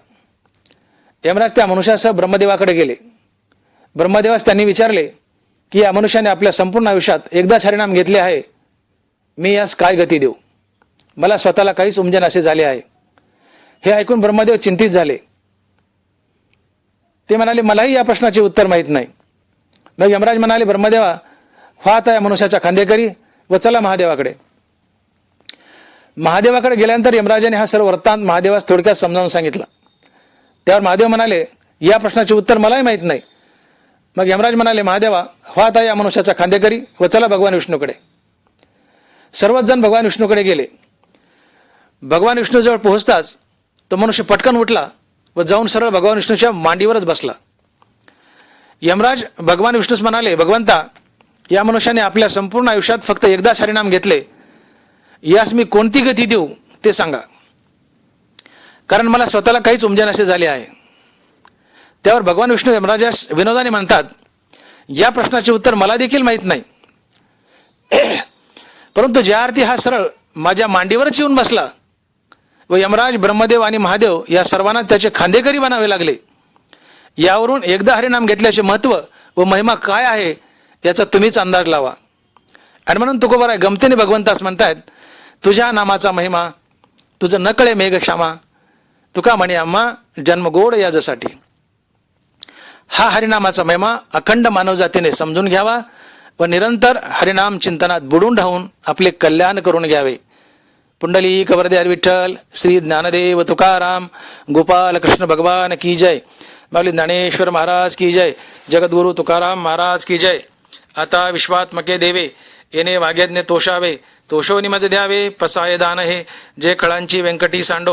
यमराज त्या मनुष्यासह ब्रह्मदेवाकडे गेले. ब्रह्मदेवास त्यांनी विचारले की या मनुष्याने आपल्या संपूर्ण आयुष्यात एकदाच हरिनाम घेतले आहे, मी यास काय गती देऊ, मला स्वतःला काहीच उमजन असे झाले आहे. हे ऐकून ब्रह्मदेव चिंतित झाले. ते म्हणाले मलाही या प्रश्नाचे उत्तर माहीत नाही. मग यमराज म्हणाले ब्रह्मदेवा, व्हा आता या मनुष्याच्या खांदेकरी व चला महादेवाकडे. महादेवाकडे गेल्यानंतर यमराजाने हा सर्व वृत्तांत महादेवास थोडक्यात समजावून सांगितला. त्यावर महादेव म्हणाले या प्रश्नाचे उत्तर मलाही माहीत नाही. मग यमराज म्हणाले महादेवा, व्हा आता या मनुष्याचा खांदेकरी व चला भगवान विष्णूकडे. सर्वच जण भगवान विष्णूकडे गेले. भगवान विष्णूजवळ पोहोचताच तो मनुष्य पटकन उठला व जाऊन सरळ भगवान विष्णूच्या मांडीवरच बसला. यमराज भगवान विष्णूस म्हणाले भगवंता, या मनुष्याने आपल्या संपूर्ण आयुष्यात फक्त एकदाच हरिनाम घेतले, यास मी कोणती गती देऊ ते सांगा, कारण मला स्वतःला काहीच उमजन असे झाले आहे. त्यावर भगवान विष्णू यमराजास विनोदाने म्हणतात, या प्रश्नाचे उत्तर मला देखील माहीत नाही, परंतु ज्या अर्थी हा सरळ माझ्या मांडीवरच येऊन बसला व यमराज ब्रह्मदेव आणि महादेव या सर्वांना त्याचे खांदेकरी बनावे लागले, यावरून एकदा हरिनाम घेतल्याचे महत्व व महिमा काय आहे याचा तुम्हीच अंदाज लावा. आणि म्हणून तुकोबाराय गमतीने भगवंतास म्हणतायत, तुझ्या नामाचा महिमा तुझं न कळे मेघश्यामा, तुका म्हणे आम्हा जन्मगोड याजसाठी. हा हरिनामाचा महिमा अखंड मानवजातीने समजून घ्यावा व निरंतर हरिनाम चिंतनात बुडून राहून आपले कल्याण करून घ्यावे. पुंडलिक वरदे विठ्ठल, श्री ज्ञानदेव तुकाराम, गोपाल कृष्ण भगवान की जय. माऊली ज्ञानेश्वर महाराज की जय. जगद्गुरु तुकाराम महाराज की जय. आता विश्वात्मके देवे, येणे वाग्यज्ञ तोषावे, तोषो निमज द्यावे, पसाये दान हे, जे कळांची व्यंकटी सांडो.